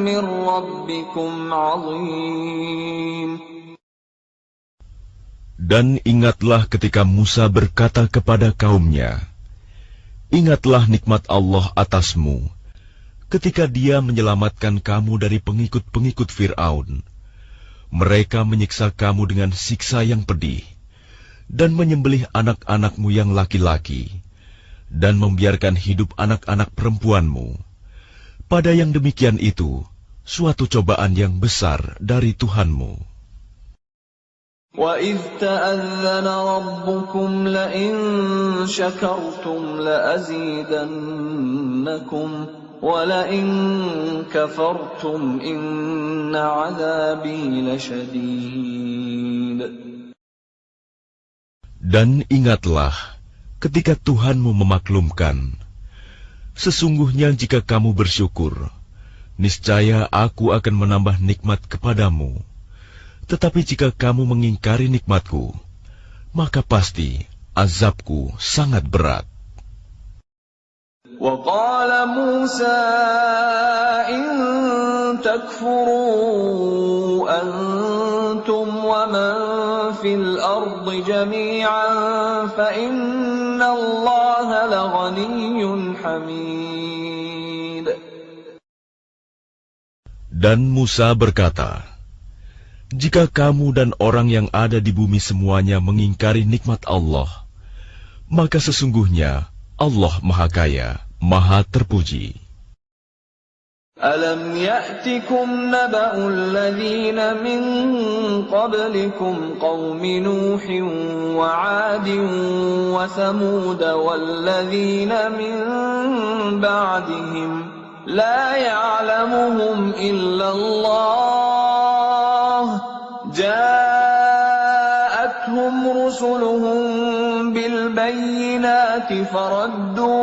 [SPEAKER 1] مِّن رَّبِّكُمْ عَظِيمٌ.
[SPEAKER 2] Dan ingatlah ketika Musa berkata kepada kaumnya, ingatlah nikmat Allah atasmu, ketika Dia menyelamatkan kamu dari pengikut-pengikut Fir'aun. Mereka menyiksa kamu dengan siksa yang pedih, dan menyembelih anak-anakmu yang laki-laki, dan membiarkan hidup anak-anak perempuanmu. Pada yang demikian itu, suatu cobaan yang besar dari Tuhanmu.
[SPEAKER 1] وَإِذْ تَأَذَّنَ رَبُّكُمْ لَئِن شَكَرْتُمْ لَأَزِيدَنَّكُمْ وَلَئِن كَفَرْتُمْ إِنَّ عَذَابِي لَشَدِيدٌ.
[SPEAKER 2] Dan ingatlah ketika Tuhanmu memaklumkan, sesungguhnya jika kamu bersyukur, niscaya Aku akan menambah nikmat kepadamu. Tetapi jika kamu mengingkari nikmatku, maka pasti azabku sangat berat.
[SPEAKER 1] وَقَالَ مُوسَى إِن تَكْفُرُوا أَنْتُمْ وَمَنْ فِي الْأَرْضِ جَمِيعًا فَإِنَّ اللَّهَ لَغَنِيٌّ حَمِيدٌ.
[SPEAKER 2] Dan Musa berkata, jika kamu dan orang yang ada di bumi semuanya mengingkari nikmat Allah, maka sesungguhnya Allah Maha Kaya, Maha Terpuji.
[SPEAKER 1] أَلَمْ يَأْتِكُمْ نَبَأُ الَّذِينَ مِنْ قَبْلِكُمْ قَوْمِ نُوحٍ وَعَادٍ وَثَمُودَ وَالَّذِينَ مِنْ بَعْدِهِمْ لَا يَعْلَمُهُمْ إِلَّا اللَّهُ جَاءَتْهُمْ رُسُلُهُم بِالْبَيِّنَاتِ فَرَدُّوا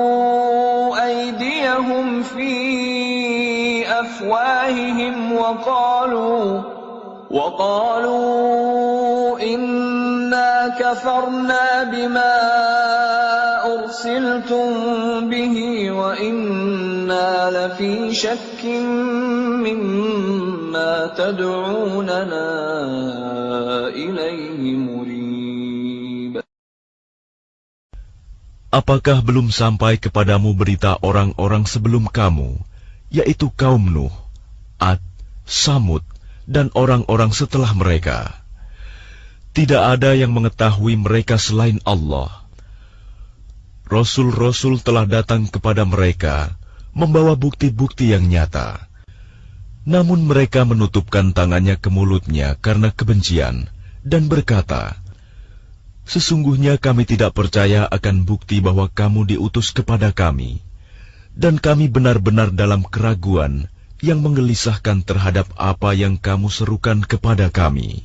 [SPEAKER 1] أَيْدِيَهُمْ فِي أَفْوَاهِهِمْ وَقَالُوا إِنَّا كَفَرْنَا بِمَا أُرْسِلْتُمْ بِهِ وَإِنَّا لَفِي شَكٍّ مِّمَّا تَدْعُونَنَا إِلَيْهِ مُرِيبٍ.
[SPEAKER 2] Apakah belum sampai kepadamu berita orang-orang sebelum kamu, yaitu kaum Nuh, Ad, Samud, dan orang-orang setelah mereka? Tidak ada yang mengetahui mereka selain Allah. Rasul-rasul telah datang kepada mereka, membawa bukti-bukti yang nyata. Namun mereka menutupkan tangannya ke mulutnya karena kebencian, dan berkata, Sesungguhnya kami tidak percaya akan bukti bahwa kamu diutus kepada kami, dan kami benar-benar dalam keraguan yang menggelisahkan terhadap apa yang kamu serukan kepada kami.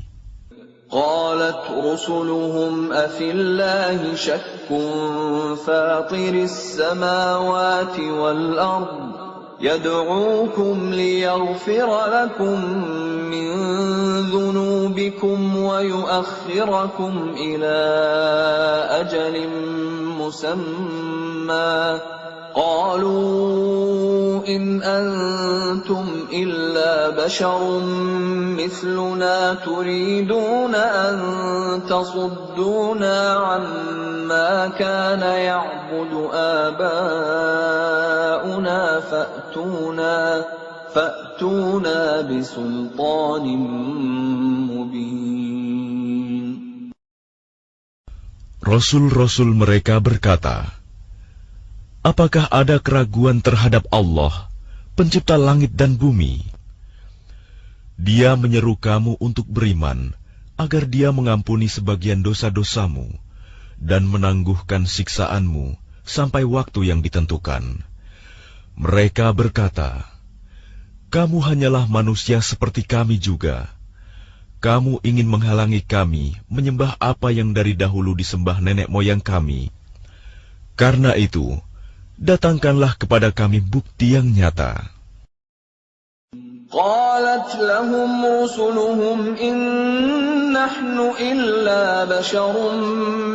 [SPEAKER 1] قالت رسلهم أفي الله شك فاطر السماوات والأرض يدعوكم ليغفر لكم من ذنوبكم ويؤخركم إلى أجل مسمى قالوا إن أنتم إلا بشر مثلنا تريدون أن تصدونا عما كان يعبد آباؤنا فأتونا بسلطان مبين.
[SPEAKER 2] Rasul-rasul mereka berkata, apakah ada keraguan terhadap Allah, pencipta langit dan bumi? Dia menyeru kamu untuk beriman, agar Dia mengampuni sebagian dosa-dosamu dan menangguhkan siksaanmu sampai waktu yang ditentukan. Mereka berkata, kamu hanyalah manusia seperti kami juga. Kamu ingin menghalangi kami menyembah apa yang dari dahulu disembah nenek moyang kami. Karena itu, datangkanlah kepada kami bukti yang nyata.
[SPEAKER 1] قالت لهم رسلهم إن نحن إلا بشر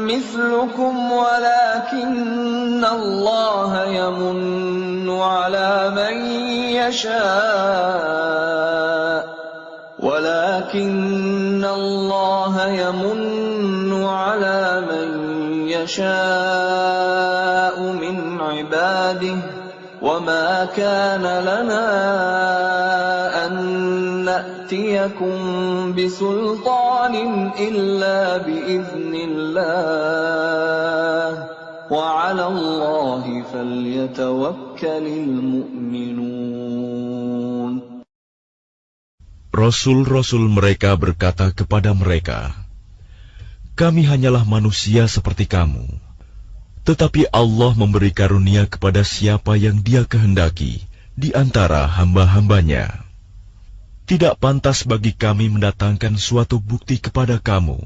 [SPEAKER 1] مثلكم ولكن الله يمن على من يشاء من عباده وما كان لنا أن نأتيكم بسلطان إلا بإذن الله وعلى الله فليتوكل المؤمنون.
[SPEAKER 2] Rasul-rasul mereka berkata kepada mereka, kami hanyalah manusia seperti kamu. Tetapi Allah memberi karunia kepada siapa yang Dia kehendaki di antara hamba-hambanya. Tidak pantas bagi kami mendatangkan suatu bukti kepada kamu,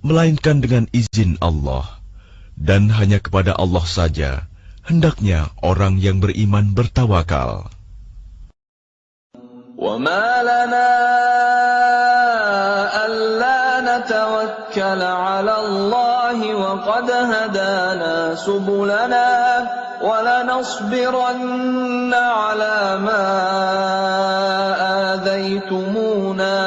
[SPEAKER 2] melainkan dengan izin Allah, dan hanya kepada Allah saja hendaknya orang yang beriman bertawakal.
[SPEAKER 1] وَمَا لَنَا أَلَّا نَتَوَكَّلَ عَلَى اللَّهِ وَقَدْ هَدَانَا سُبُلَنَا وَلَنَصْبِرَنَّ عَلَى مَا آذَيْتُمُونَا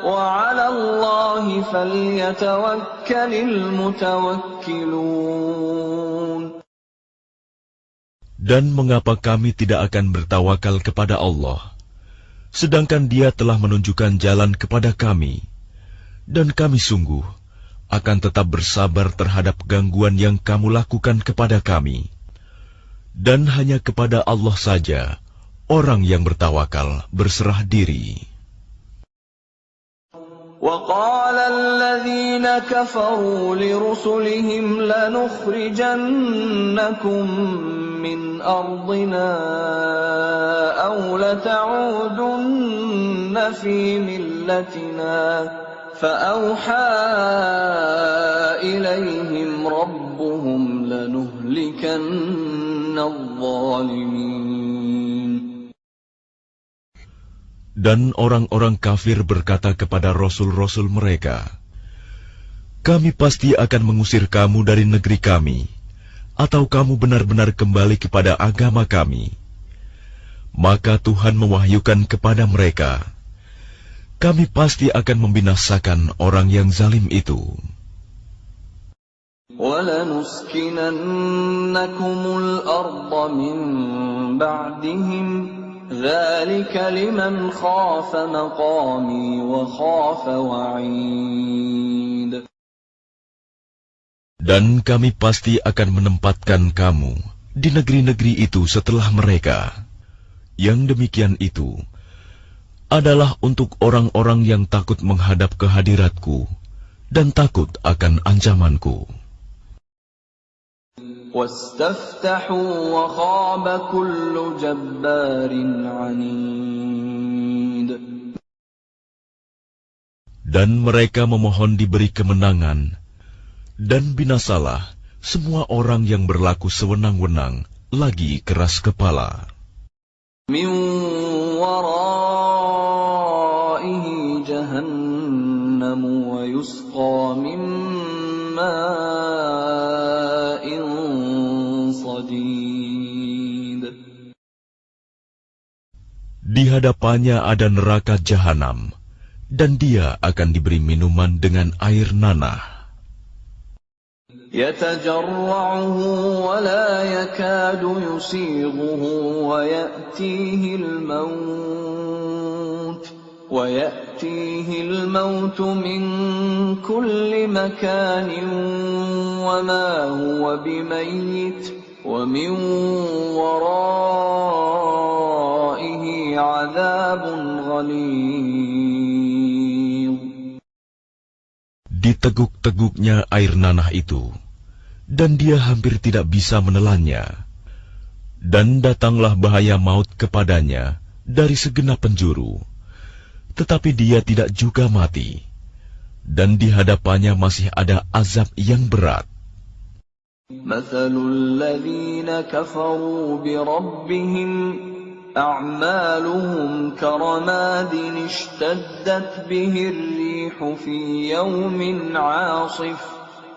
[SPEAKER 1] وَعَلَى اللَّهِ فَلْيَتَوَكَّلِ الْمُتَوَكِّلُونَ.
[SPEAKER 2] Dan mengapa kami tidak akan bertawakal kepada Allah, sedangkan Dia telah menunjukkan jalan kepada kami, dan kami sungguh akan tetap bersabar terhadap gangguan yang kamu lakukan kepada kami. Dan hanya kepada Allah saja orang yang bertawakal berserah diri.
[SPEAKER 1] وَقَالَ الَّذِينَ كَفَرُوا لِرُسُلِهِمْ لَنُخْرِجَنَّكُمْ مِنْ أَرْضِنَا أَوْ لَتَعُودُنَّ فِي مِلَّتِنَا فَأَوْحَى إِلَيْهِمْ رَبُّهُمْ لَنُهْلِكَنَّ الظَّالِمِينَ.
[SPEAKER 2] Dan orang-orang kafir berkata kepada rasul-rasul mereka, kami pasti akan mengusir kamu dari negeri kami, atau kamu benar-benar kembali kepada agama kami. Maka Tuhan mewahyukan kepada mereka, kami pasti akan membinasakan orang yang zalim itu.
[SPEAKER 1] وَلَنُسْكِنَنَّكُمُ الْأَرْضَ مِنْ بَعْدِهِمْ ذَلِكَ لِمَنْ خَافَ مَقَامِي وَخَافَ وَعِيدِ.
[SPEAKER 2] Dan kami pasti akan menempatkan kamu di negeri-negeri itu setelah mereka. Yang demikian itu adalah untuk orang-orang yang takut menghadap kehadiratku dan takut akan ancamanku.
[SPEAKER 1] وَاسْتَفْتَحُوا وَخَابَ كُلُّ جَبَّارٍ عَنِيدٍ.
[SPEAKER 2] Dan mereka memohon diberi kemenangan, dan binasalah semua orang yang berlaku sewenang-wenang lagi keras kepala.
[SPEAKER 1] مِنْ وَرَائِهِ جَهَنَّمُ وَيُسْقَى مِنْ مَاءٍ صَدِيدٍ.
[SPEAKER 2] Di hadapannya ada neraka jahanam, dan dia akan diberi minuman dengan air nanah.
[SPEAKER 1] يَتَجَرَّعُهُ وَلَا يَكَادُ يُسِيغُهُ وَيَأْتِيهِ الْمَوْتُ مِنْ كُلِّ مَكَانٍ وَمَا هُوَ بِمَيِّتٍ وَمِنْ وَرَائِهِ عَذَابٌ غَلِيظٌ.
[SPEAKER 2] Diteguk-teguknya air nanah itu, dan dia hampir tidak bisa menelannya. Dan datanglah bahaya maut kepadanya dari segenap penjuru, tetapi dia tidak juga mati, dan di hadapannya masih ada azab yang berat.
[SPEAKER 1] مَثَلُ الَّذِينَ كَفَرُوا بِرَبِّهِمْ أَعْمَالُهُمْ كَرَمَادٍ اشْتَدَّتْ بِهِ الرِّيحُ فِي يَوْمٍ عَاصِفٍ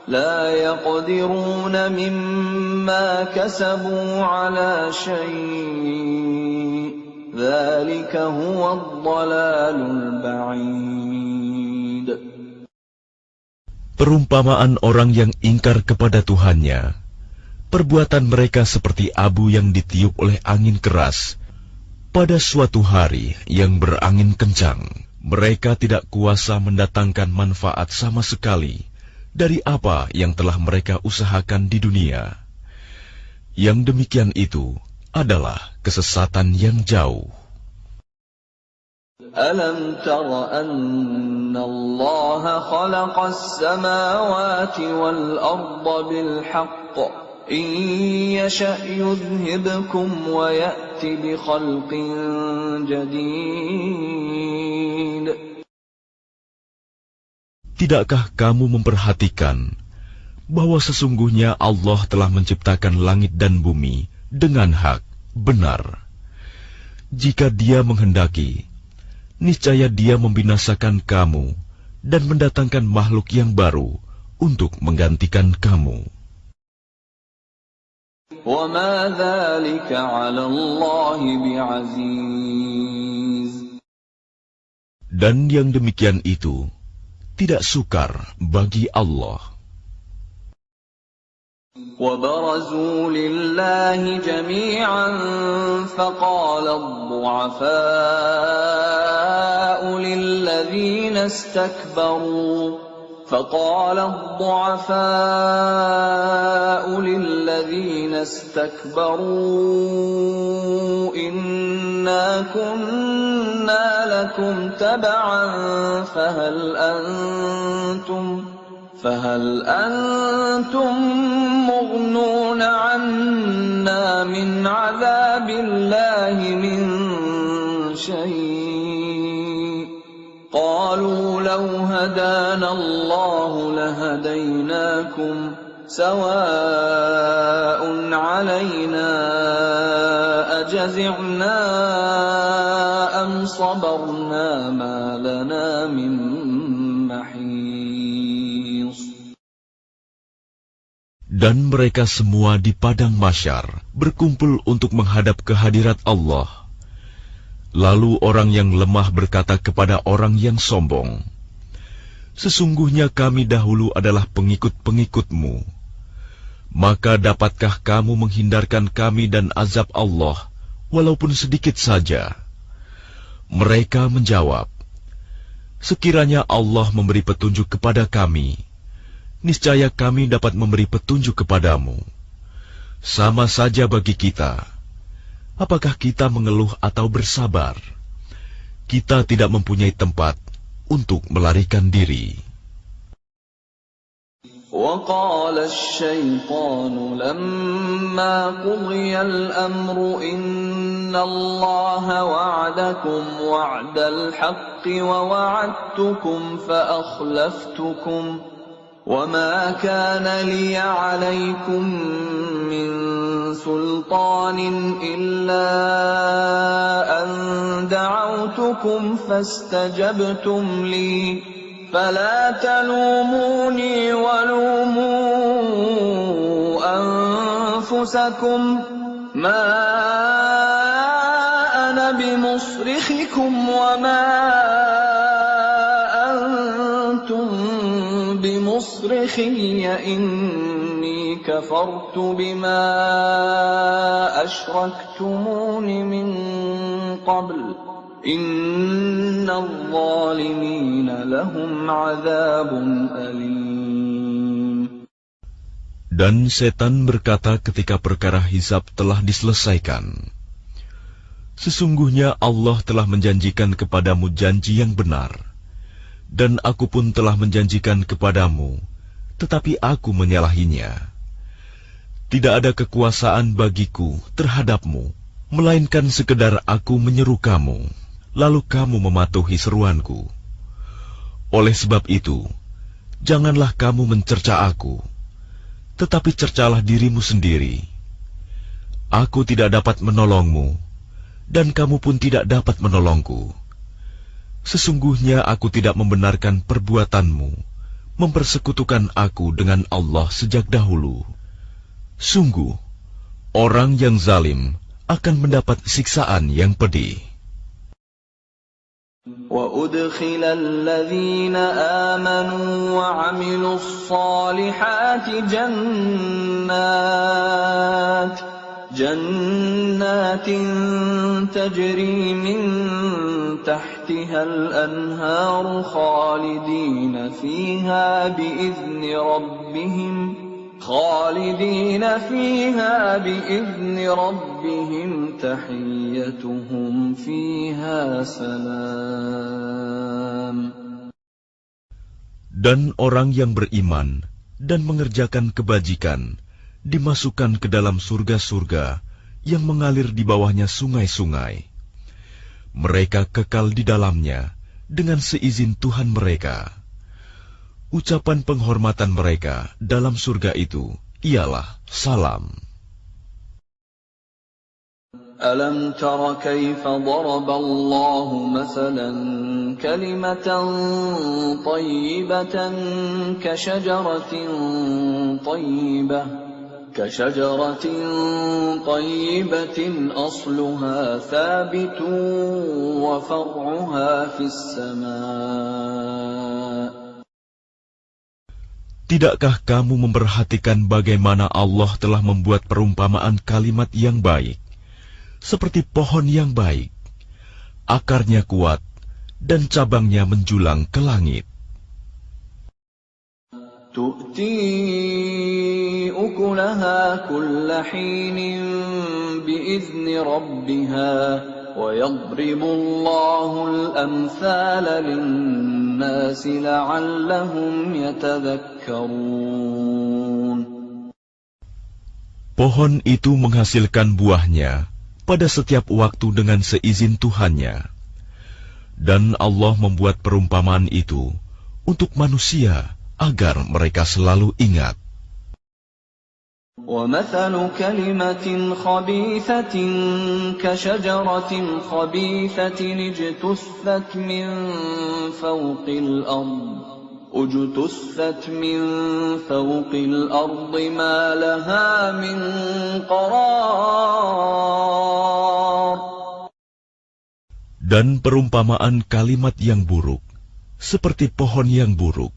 [SPEAKER 1] لَا يَقْدِرُونَ مِمَّا كَسَبُوا عَلَى شَيْءٍ ذَلِكَ هُوَ الضَّلَالُ الْبَعِيدُ.
[SPEAKER 2] Perumpamaan orang yang ingkar kepada Tuhannya, perbuatan mereka seperti abu yang ditiup oleh angin keras pada suatu hari yang berangin kencang. Mereka tidak kuasa mendatangkan manfaat sama sekali dari apa yang telah mereka usahakan di dunia. Yang demikian itu adalah kesesatan yang jauh.
[SPEAKER 1] أَلَمْ تَرَ أَنَّ اللَّهَ خَلَقَ السَّمَاوَاتِ وَالْأَرْضَ بِالْحَقِّ إِنْ يَشَأْ يُذْهِبْكُمْ وَيَأْتِ بِخَلْقٍ جَدِيدٍ.
[SPEAKER 2] Tidakkah kamu memperhatikan bahwa sesungguhnya Allah telah menciptakan langit dan bumi dengan hak, benar? Jika Dia menghendaki, niscaya Dia membinasakan kamu dan mendatangkan makhluk yang baru untuk menggantikan kamu.
[SPEAKER 1] وَمَا ذَلِكَ عَلَى اللَّهِ بِعَزِيزٍ.
[SPEAKER 2] Dan yang demikian itu tidak sukar bagi Allah.
[SPEAKER 1] وَبَرَزُوا لِلَّهِ جَمِيعًا فَقَالَ الضُّعَفَاءُ لِلَّذِينَ اسْتَكْبَرُوا إِنَّا كُنَّا لَكُمْ تَبَعًا فهل أنتم مغنون عنا من عذاب الله من شيء قالوا لو هدانا الله لهديناكم سواء علينا أجزعنا أم صبرنا ما لنا من محيص.
[SPEAKER 2] Dan mereka semua di padang mahsyar berkumpul untuk menghadap kehadirat Allah. Lalu orang yang lemah berkata kepada orang yang sombong, "Sesungguhnya kami dahulu adalah pengikut-pengikutmu. Maka dapatkah kamu menghindarkan kami dan azab Allah, walaupun sedikit saja?" Mereka menjawab, "Sekiranya Allah memberi petunjuk kepada kami, niscaya kami dapat memberi petunjuk kepadamu. Sama saja bagi kita. Apakah kita mengeluh atau bersabar? Kita tidak mempunyai tempat untuk melarikan diri."
[SPEAKER 1] وقال الشيطان لما قضي الأمر إن الله وعدكم وعد الحق ووعدتكم فأخلفتكم وما كان لي عليكم من سلطان إلا أن دعوتكم فاستجبتم لي فلا تلوموني ولوموا أنفسكم ما أنا بمصرخكم وما أنتم بمصرخي إني كفرت بما أشركتمون من قبل إن الظالمين لهم عذاب أليم.
[SPEAKER 2] Dan setan berkata ketika perkara hisab telah diselesaikan, sesungguhnya Allah telah menjanjikan kepadamu janji yang benar, dan aku pun telah menjanjikan kepadamu, tetapi aku menyalahinya. Tidak ada kekuasaan bagiku terhadapmu, melainkan sekedar aku menyeru kamu, lalu kamu mematuhi seruanku. Oleh sebab itu, janganlah kamu mencerca aku, tetapi cercalah dirimu sendiri. Aku tidak dapat menolongmu, dan kamu pun tidak dapat menolongku. Sesungguhnya aku tidak membenarkan perbuatanmu, mempersekutukan aku dengan Allah sejak dahulu. Sungguh, orang yang zalim akan mendapat siksaan yang pedih.
[SPEAKER 1] وَأُدْخِلَ الَّذِينَ آمَنُوا وَعَمِلُوا الصَّالِحَاتِ جَنَّاتٍ تَجْرِي مِن تَحْتِهَا الْأَنْهَارُ خَالِدِينَ فِيهَا بِإِذْنِ رَبِّهِمْ تَحِيَّتُهُمْ فِيهَا سَلَامٌ.
[SPEAKER 2] Dan orang yang beriman dan mengerjakan kebajikan dimasukkan ke dalam surga-surga yang mengalir di bawahnya sungai-sungai. Mereka kekal di dalamnya dengan seizin Tuhan mereka. Ucapan penghormatan mereka dalam surga itu ialah salam.
[SPEAKER 1] أَلَمْ تَرَ كَيْفَ ضَرَبَ اللَّهُ مَثَلًا كَلِمَةً طَيِّبَةً كَشَجَرَةٍ طَيِّبَةٍ أَصْلُهَا ثَابِتٌ وَفَرْعُهَا فِي السَّمَاءِ.
[SPEAKER 2] Tidakkah kamu memperhatikan bagaimana Allah telah membuat perumpamaan kalimat yang baik, seperti pohon yang baik, akarnya kuat, dan cabangnya menjulang ke langit.
[SPEAKER 1] تُؤْتِي أُكُلَهَا كُلَّ حِينٍ بِإِذْنِ رَبِّهَا وَيَضْرِبُ اللَّهُ الْأَمْثَالَ لِلنَّاسِ لَعَلَّهُمْ يَتَذَكَّرُونَ.
[SPEAKER 2] Pohon itu menghasilkan buahnya pada setiap waktu dengan seizin Tuhannya. Dan Allah membuat perumpamaan itu untuk manusia agar mereka selalu ingat.
[SPEAKER 1] وَمَثَلُ كَلِمَةٍ خَبِيثَةٍ كَشَجَرَةٍ خَبِيثَةٍ اجْتُثَّتْ مِنْ فَوْقِ الْأَرْضِ مَا لَهَا مِنْ قَرَارٍ.
[SPEAKER 2] Dan perumpamaan kalimat yang buruk, seperti pohon yang buruk,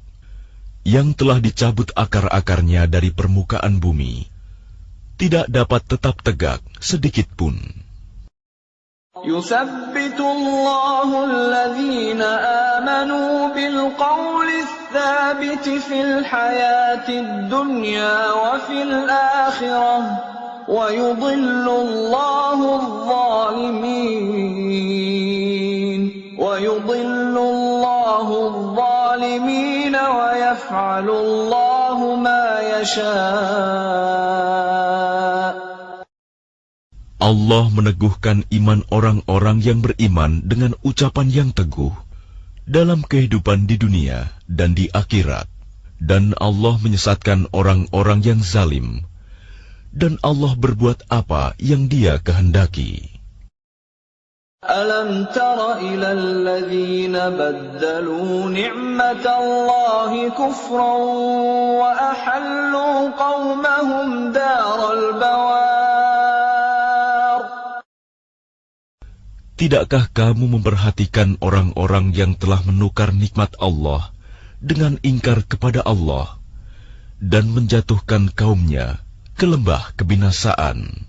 [SPEAKER 2] yang telah dicabut akar-akarnya dari permukaan bumi, tidak dapat tetap tegak sedikit pun.
[SPEAKER 1] يُثَبِّتُ اللَّهُ الَّذِينَ آمَنُوا بِالْقَوْلِ الثَّابِتِ فِي الْحَيَاةِ الدُّنْيَا وَفِي الْآخِرَةِ وَيُضِلُّ اللَّهُ الظَّالِمِينَ الظَّالِمِينَ وَيَفْعَلُ اللَّهُ مَا يَشَاءُ.
[SPEAKER 2] Allah meneguhkan iman orang-orang yang beriman dengan ucapan yang teguh dalam kehidupan di dunia dan di akhirat. Dan Allah menyesatkan orang-orang yang zalim. Dan Allah berbuat apa yang Dia kehendaki.
[SPEAKER 1] أَلَمْ تَرَ إِلَى الَّذِينَ بَدَّلُوا نِعْمَةَ اللَّهِ كُفْرًا وَأَحَلُّوا قَوْمَهُمْ دَارَ الْبَوَارِ.
[SPEAKER 2] Tidakkah kamu memperhatikan orang-orang yang telah menukar nikmat Allah dengan ingkar kepada Allah dan menjatuhkan kaumnya ke lembah kebinasaan?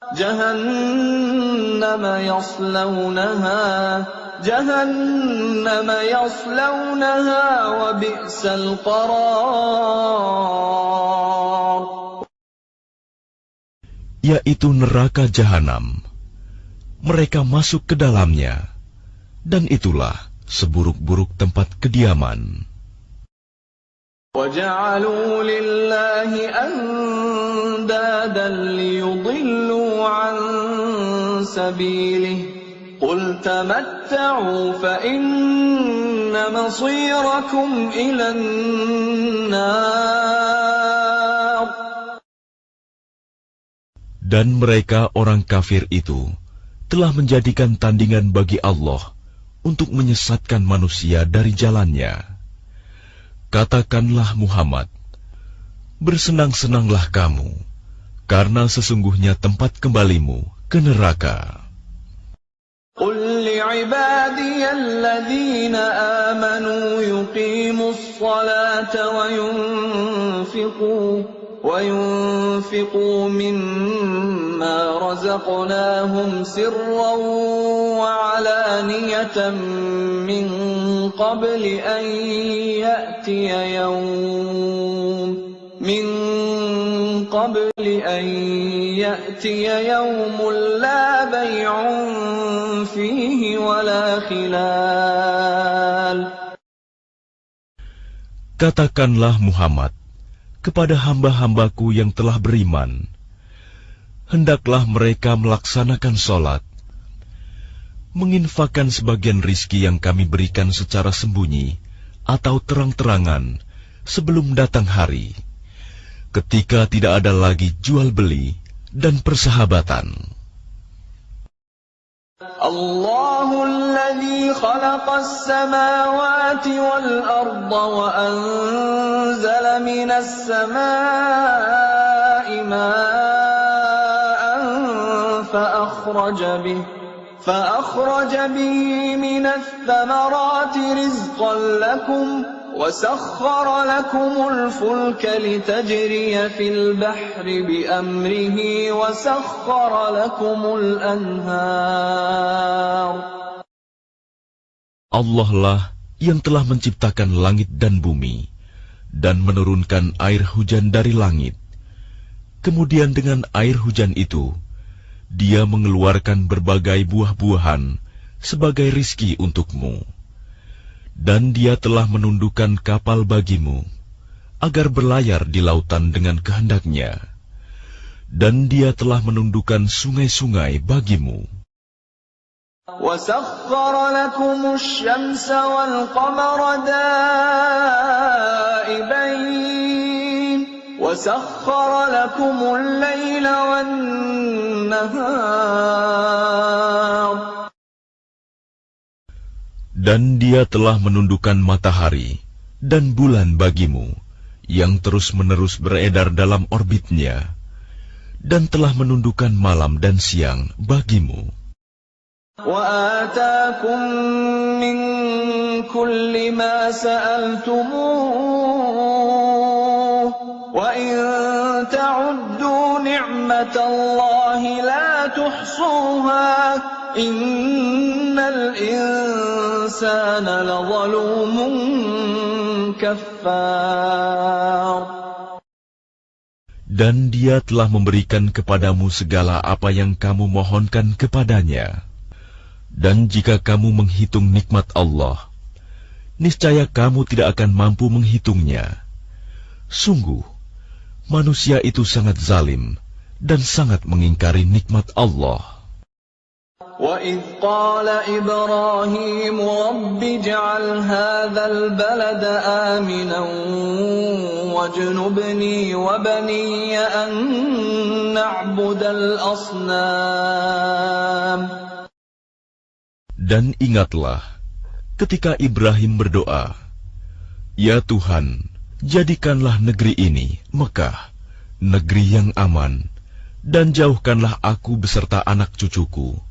[SPEAKER 1] جهنم يصلونها وبئس القرار.
[SPEAKER 2] Yaitu neraka jahanam. Mereka masuk ke dalamnya, dan itulah seburuk-buruk tempat kediaman.
[SPEAKER 1] وَجَعَلُوا لِلَّهِ أَنْدَادًا لِيُضِلُّوا عَنْ سَبِيلِهِ قُلْ تَمَتَّعُوا فَإِنَّ مَصِيرَكُمْ إِلَى النَّارِ.
[SPEAKER 2] Dan mereka orang kafir itu telah menjadikan tandingan bagi Allah untuk menyesatkan manusia dari jalannya. Katakanlah Muhammad, bersenang-senanglah kamu, karena sesungguhnya tempat kembalimu ke neraka.
[SPEAKER 1] قُلْ لِعِبَادِيَ الَّذِينَ آمَنُوا يُقِيمُوا الصَّلَاةَ وَيُنْفِقُوا مِمَّا رَزَقْنَاهُمْ سِرًّا وَعَلَانِيَةً مِّن قَبْلِ أَن يَأْتِيَ يَوْمٌ لَّا بَيْعٌ فِيهِ وَلَا خِلَالٌ.
[SPEAKER 2] Katakanlah Muhammad kepada hamba-hambaku yang telah beriman, hendaklah mereka melaksanakan sholat, menginfakkan sebagian rizki yang kami berikan secara sembunyi atau terang-terangan sebelum datang hari, ketika tidak ada lagi jual-beli dan persahabatan.
[SPEAKER 1] الله الذي خلق السماوات والأرض وأنزل من السماء ماء فأخرج به من الثمرات رزقا لكم وسخر لكم الفلك لتجري في البحر بأمره وسخر لكم الأنهار.
[SPEAKER 2] Allah lah yang telah menciptakan langit dan bumi dan menurunkan air hujan dari langit. Kemudian dengan air hujan itu, Dia mengeluarkan berbagai buah-buahan sebagai rizki untukmu. Dan Dia telah menundukkan kapal bagimu, agar berlayar di lautan dengan kehendaknya. Dan Dia telah menundukkan sungai-sungai bagimu.
[SPEAKER 1] وَسَخَّرَ لَكُمُ الشَّمْسَ وَالْقَمَرَ دَائِبَيْنِ وَسَخَّرَ لَكُمُ اللَّيْلَ وَالنَّهَارَ.
[SPEAKER 2] Dan Dia telah menundukkan matahari dan bulan bagimu, yang terus-menerus beredar dalam orbitnya, dan telah menundukkan malam dan siang bagimu.
[SPEAKER 1] وَآتَاكُم مِّن كُلِّ مَا سَأَلْتُمُوهُ وَإِن تَعُدُّوا نِعْمَةَ اللَّهِ لَا تُحْصُوهَا إِنَّ الْإِنسَانَ لَظَلُومٌ كَفَّارٌ.
[SPEAKER 2] Dan Dia telah memberikan kepadamu segala apa yang kamu mohonkan kepadanya. Dan jika kamu menghitung nikmat Allah, niscaya kamu tidak akan mampu menghitungnya. Sungguh, manusia itu sangat zalim dan sangat mengingkari nikmat Allah.
[SPEAKER 1] وَإِذْ قَالَ إِبْرَاهِيمُ رَبِّ اجْعَلْ هَذَا الْبَلَدَ آمِنًا وَاجْنُبْنِي وَبَنِيَّ أَن نَّعْبُدَ الْأَصْنَامَ.
[SPEAKER 2] Dan ingatlah ketika Ibrahim berdoa, "Ya Tuhan, jadikanlah negeri ini, Mekah, negeri yang aman, dan jauhkanlah aku beserta anak cucuku,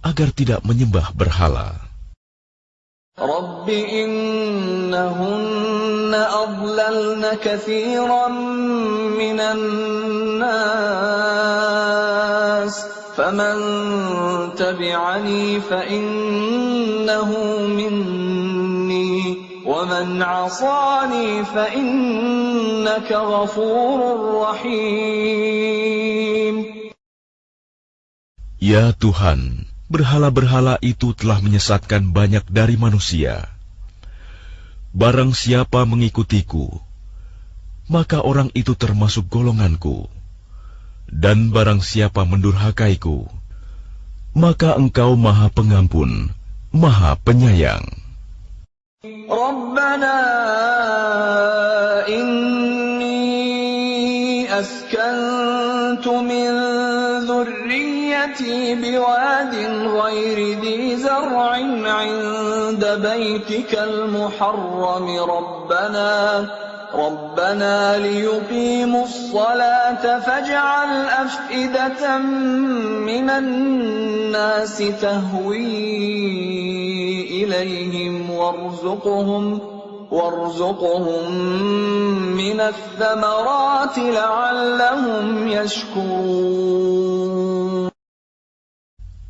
[SPEAKER 2] agar tidak menyembah berhala."
[SPEAKER 1] رَبِّ إِنَّهُنَّ أَضْلَلْنَ كَثِيرًا مِّنَ النَّاسِ فَمَن تَبِعَنِي فَإِنَّهُ مِنِّي وَمَنْ عَصَانِي فَإِنَّكَ غَفُورٌ رَّحِيمٌ.
[SPEAKER 2] Ya Tuhan, berhala-berhala itu telah menyesatkan banyak dari manusia. Barang siapa mengikutiku, maka orang itu termasuk golonganku. Dan barang siapa mendurhakaiku, maka Engkau Maha Pengampun, Maha Penyayang.
[SPEAKER 1] Rabbana inni askantu min dhurriyyati biwadin ghairi dhi zar'in 'inda baytikal muharram ربنا ليقيموا الصلاة فاجعل أفئدة من الناس تهوي إليهم وارزقهم من الثمرات لعلهم يشكرون.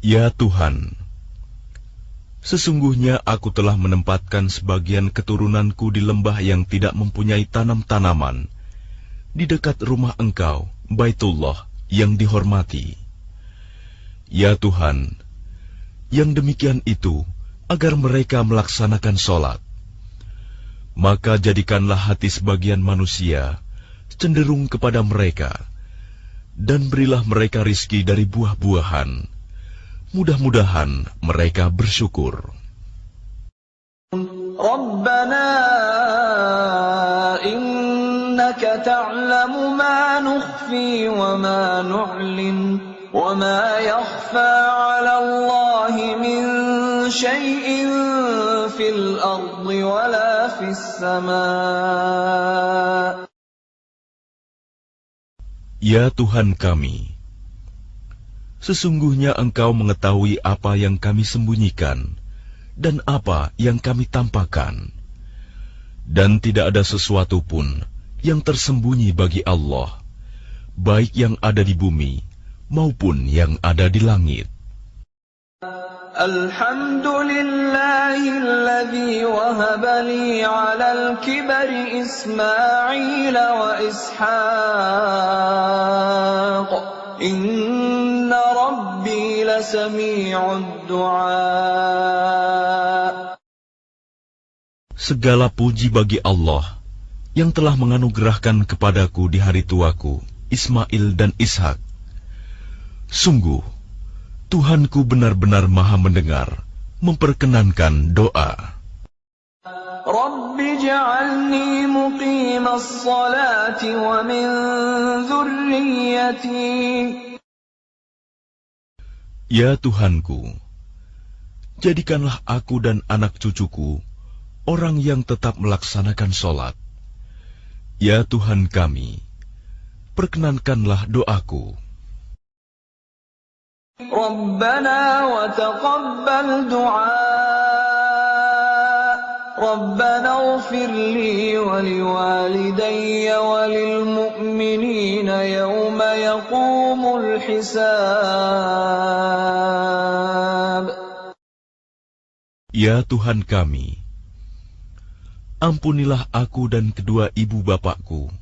[SPEAKER 2] Ya Tuhan, sesungguhnya aku telah menempatkan sebagian keturunanku di lembah yang tidak mempunyai tanam-tanaman, di dekat rumah Engkau, Baitullah, yang dihormati. Ya Tuhan, yang demikian itu agar mereka melaksanakan sholat. Maka jadikanlah hati sebagian manusia cenderung kepada mereka, dan berilah mereka rizki dari buah-buahan. Mudah-mudahan mereka bersyukur.
[SPEAKER 1] Rabbana innaka ta'lamu ma nukhfi wa ma nu'lin wa ma yakhfa 'ala Allahi min shay'in fil ardi wa la fis sama'.
[SPEAKER 2] Ya Tuhan kami, sesungguhnya Engkau mengetahui apa yang kami sembunyikan dan apa yang kami tampakkan. Dan tidak ada sesuatu pun yang tersembunyi bagi Allah, baik yang ada di bumi maupun yang ada di langit.
[SPEAKER 1] Alhamdulillahilladzi wahaba li 'alal kibari Ismail wa Ishaq. Inna Rabbi lasami'ud du'a.
[SPEAKER 2] Segala puji bagi Allah yang telah menganugerahkan kepadaku di hari tuaku Ismail dan Ishak. Sungguh, Tuhanku benar-benar Maha mendengar, memperkenankan doa.
[SPEAKER 1] Rabbi ja'alni muqimas salati wa min dhurriyyati.
[SPEAKER 2] Ya Tuhanku, jadikanlah aku dan anak cucuku orang yang tetap melaksanakan sholat. Ya Tuhan kami, perkenankanlah doaku.
[SPEAKER 1] Rabbana wa taqabbal du'a. Rabbana ighfir li wa liwalidayya wa lil mu'minina yawma yaqumul hisab.
[SPEAKER 2] Ya Tuhan kami, ampunilah aku dan kedua ibu bapakku,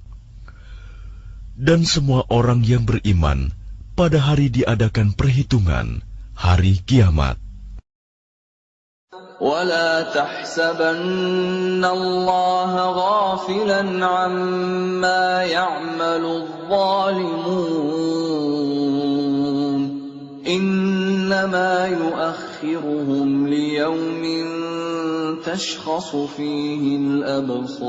[SPEAKER 2] dan semua orang yang beriman pada hari diadakan perhitungan, hari kiamat.
[SPEAKER 1] ولا تحسبن الله غافلا عما يعمل الظالمون إنما يؤخرهم ليوم تشخص فيه الأبصار.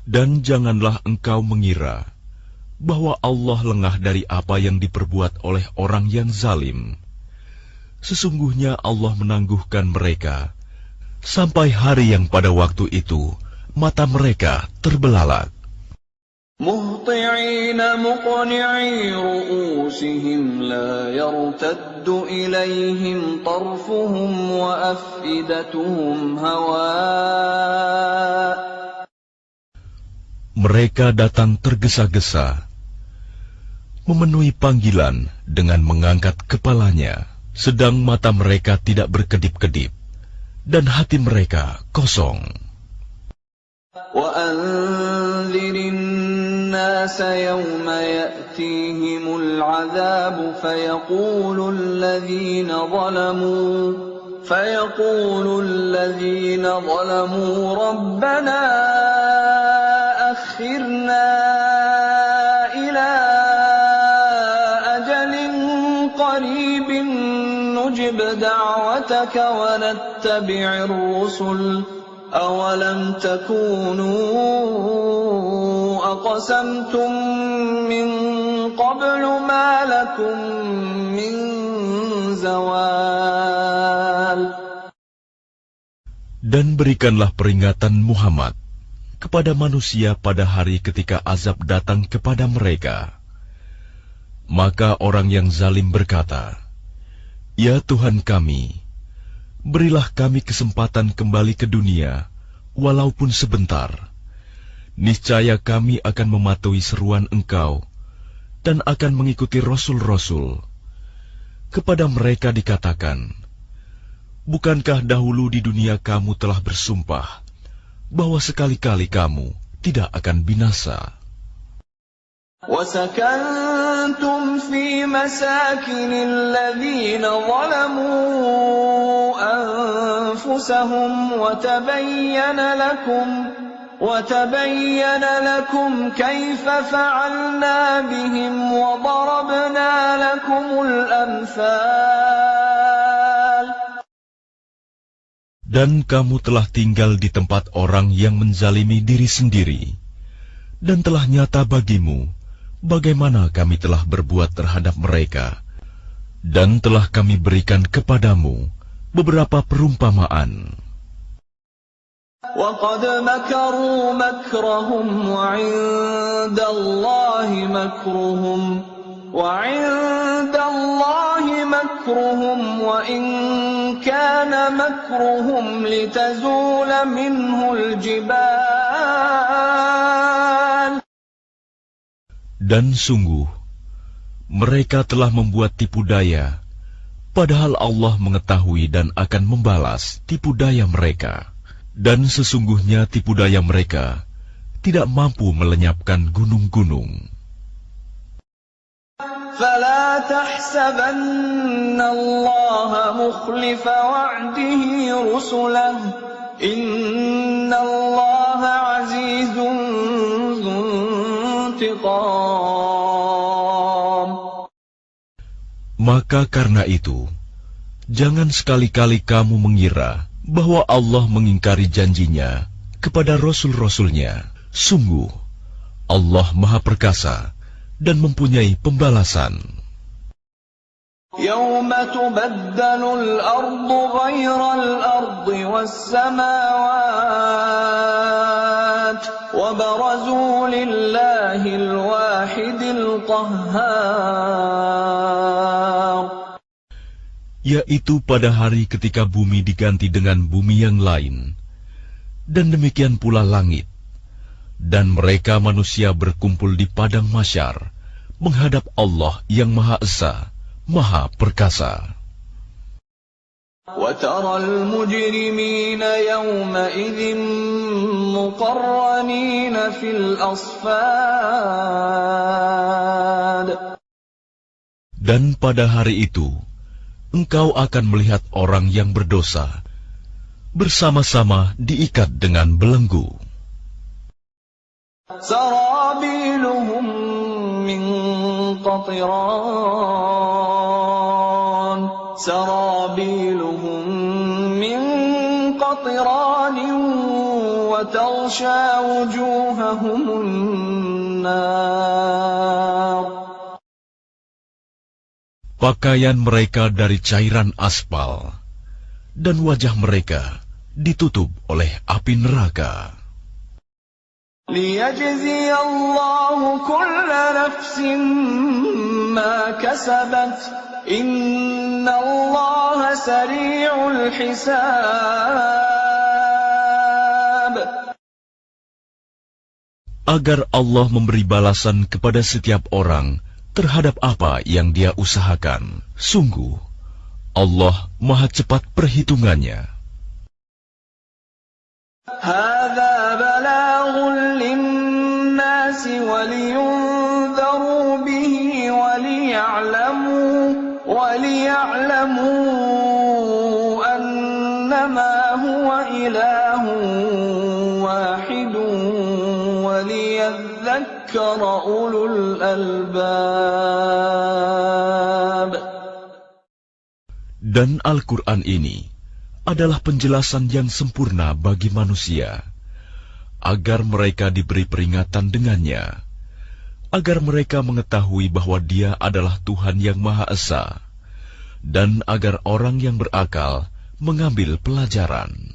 [SPEAKER 2] Dan janganlah engkau mengira bahwa Allah lengah dari apa yang diperbuat oleh orang yang zalim. Sesungguhnya Allah menangguhkan mereka sampai hari yang pada waktu itu mata mereka terbelalak.
[SPEAKER 1] مهطعين مقنعي رؤوسهم لا يرتد إليهم طرفهم وأفئدتهم هواء.
[SPEAKER 2] Mereka datang tergesa-gesa, memenuhi panggilan dengan mengangkat kepalanya, sedang mata mereka tidak berkedip-kedip, dan hati mereka kosong.
[SPEAKER 1] وَأَنذِرِ النَّاسَ يَوْمَ يَأْتِيهِمُ الْعَذَابُ فَيَقُولُ الَّذِينَ ظَلَمُوا رَبَّنَا أَخِّرْنَا إِلَى أَجَلٍ قَرِيبٍ نُجِبْ دَعْوَتَكَ وَنَتَّبِعِ الرُّسُلَ أَوَلَمْ تَكُونُوا أَقْسَمْتُم مِّن قَبْلُ مَا لَكُم مِّن زَوَالٍ.
[SPEAKER 2] Dan berikanlah peringatan Muhammad kepada manusia pada hari ketika azab datang kepada mereka. Maka orang yang zalim berkata, "Ya Tuhan kami, berilah kami kesempatan kembali ke dunia, walaupun sebentar. Niscaya kami akan mematuhi seruan Engkau dan akan mengikuti Rasul-Rasul." Kepada mereka dikatakan, "Bukankah dahulu di dunia kamu telah bersumpah bahwa sekali-kali kamu tidak akan binasa?"
[SPEAKER 1] وَسَكَنْتُمْ فِي مَسَاكِنِ الَّذِينَ ظَلَمُوا أَنفُسَهُمْ وَتَبَيَّنَ لَكُمْ كَيْفَ فَعَلْنَا بِهِمْ وَضَرَبْنَا لَكُمُ الْأَمْثَالَ.
[SPEAKER 2] Dan kamu telah tinggal di tempat orang yang menzalimi diri sendiri, dan telah nyata bagimu bagaimana kami telah berbuat terhadap mereka, dan telah kami berikan kepadamu beberapa perumpamaan.
[SPEAKER 1] وَقَدْ مَكَرُوا مَكْرَهُمْ وَعِندَ اللَّهِ مَكْرُهُمْ وَإِنْ كَانَ مَكْرُهُمْ لِتَزُولَ مِنْهُ الْجِبَالُ.
[SPEAKER 2] Dan sungguh, mereka telah membuat tipu daya, padahal Allah mengetahui dan akan membalas tipu daya mereka. Dan sesungguhnya tipu daya mereka tidak mampu melenyapkan gunung-gunung.
[SPEAKER 1] فَلَا تَحْسَبَنَّ اللَّهَ مُخْلِفَ وَعْدِهِ رُسُلَهُ إِنَّ اللَّهَ عَزِيزٌ ذُو انتِقَامٍ.
[SPEAKER 2] Maka karena itu, jangan sekali-kali kamu mengira bahwa Allah mengingkari janjinya kepada Rasul-Rasulnya. Sungguh, Allah Maha Perkasa dan mempunyai pembalasan.
[SPEAKER 1] يَوْمَ تُبَدَّلُ الْأَرْضُ غَيْرَ الْأَرْضِ وَالسَّمَاوَاتُ وَبَرَزُوا لِلَّهِ الْوَاحِدِ الْقَهَّارِ.
[SPEAKER 2] Yaitu pada hari ketika bumi diganti dengan bumi yang lain, dan demikian pula langit, dan mereka manusia berkumpul di padang mahsyar menghadap Allah yang Maha Esa, Maha Perkasa.
[SPEAKER 1] وَتَرَى الْمُجْرِمِينَ يَوْمَئِذٍ مُقَرَّنِينَ فِي الْأَصْفَادِ.
[SPEAKER 2] Dan pada hari itu, engkau akan melihat orang yang berdosa bersama-sama diikat dengan belenggu.
[SPEAKER 1] سرابيلهم من قطران سرابيلهم من قطران وتغشى وجوههم النار.
[SPEAKER 2] Pakaian mereka dari cairan aspal, dan wajah mereka ditutup oleh api neraka.
[SPEAKER 1] ليجزي الله كل نفس ما كسبت إن الله سريع الحساب.
[SPEAKER 2] Agar Allah memberi balasan kepada setiap orang terhadap apa yang dia usahakan. Sungguh, Allah Maha cepat perhitungannya.
[SPEAKER 1] هذا بلاغ للناس ولينذروا به وليعلموا أنما هو إله واحد وليذكر أولو الألباب.
[SPEAKER 2] Dan Al-Quran ini adalah penjelasan yang sempurna bagi manusia, agar mereka diberi peringatan dengannya, agar mereka mengetahui bahwa Dia adalah Tuhan yang Maha Esa, dan agar orang yang berakal mengambil pelajaran.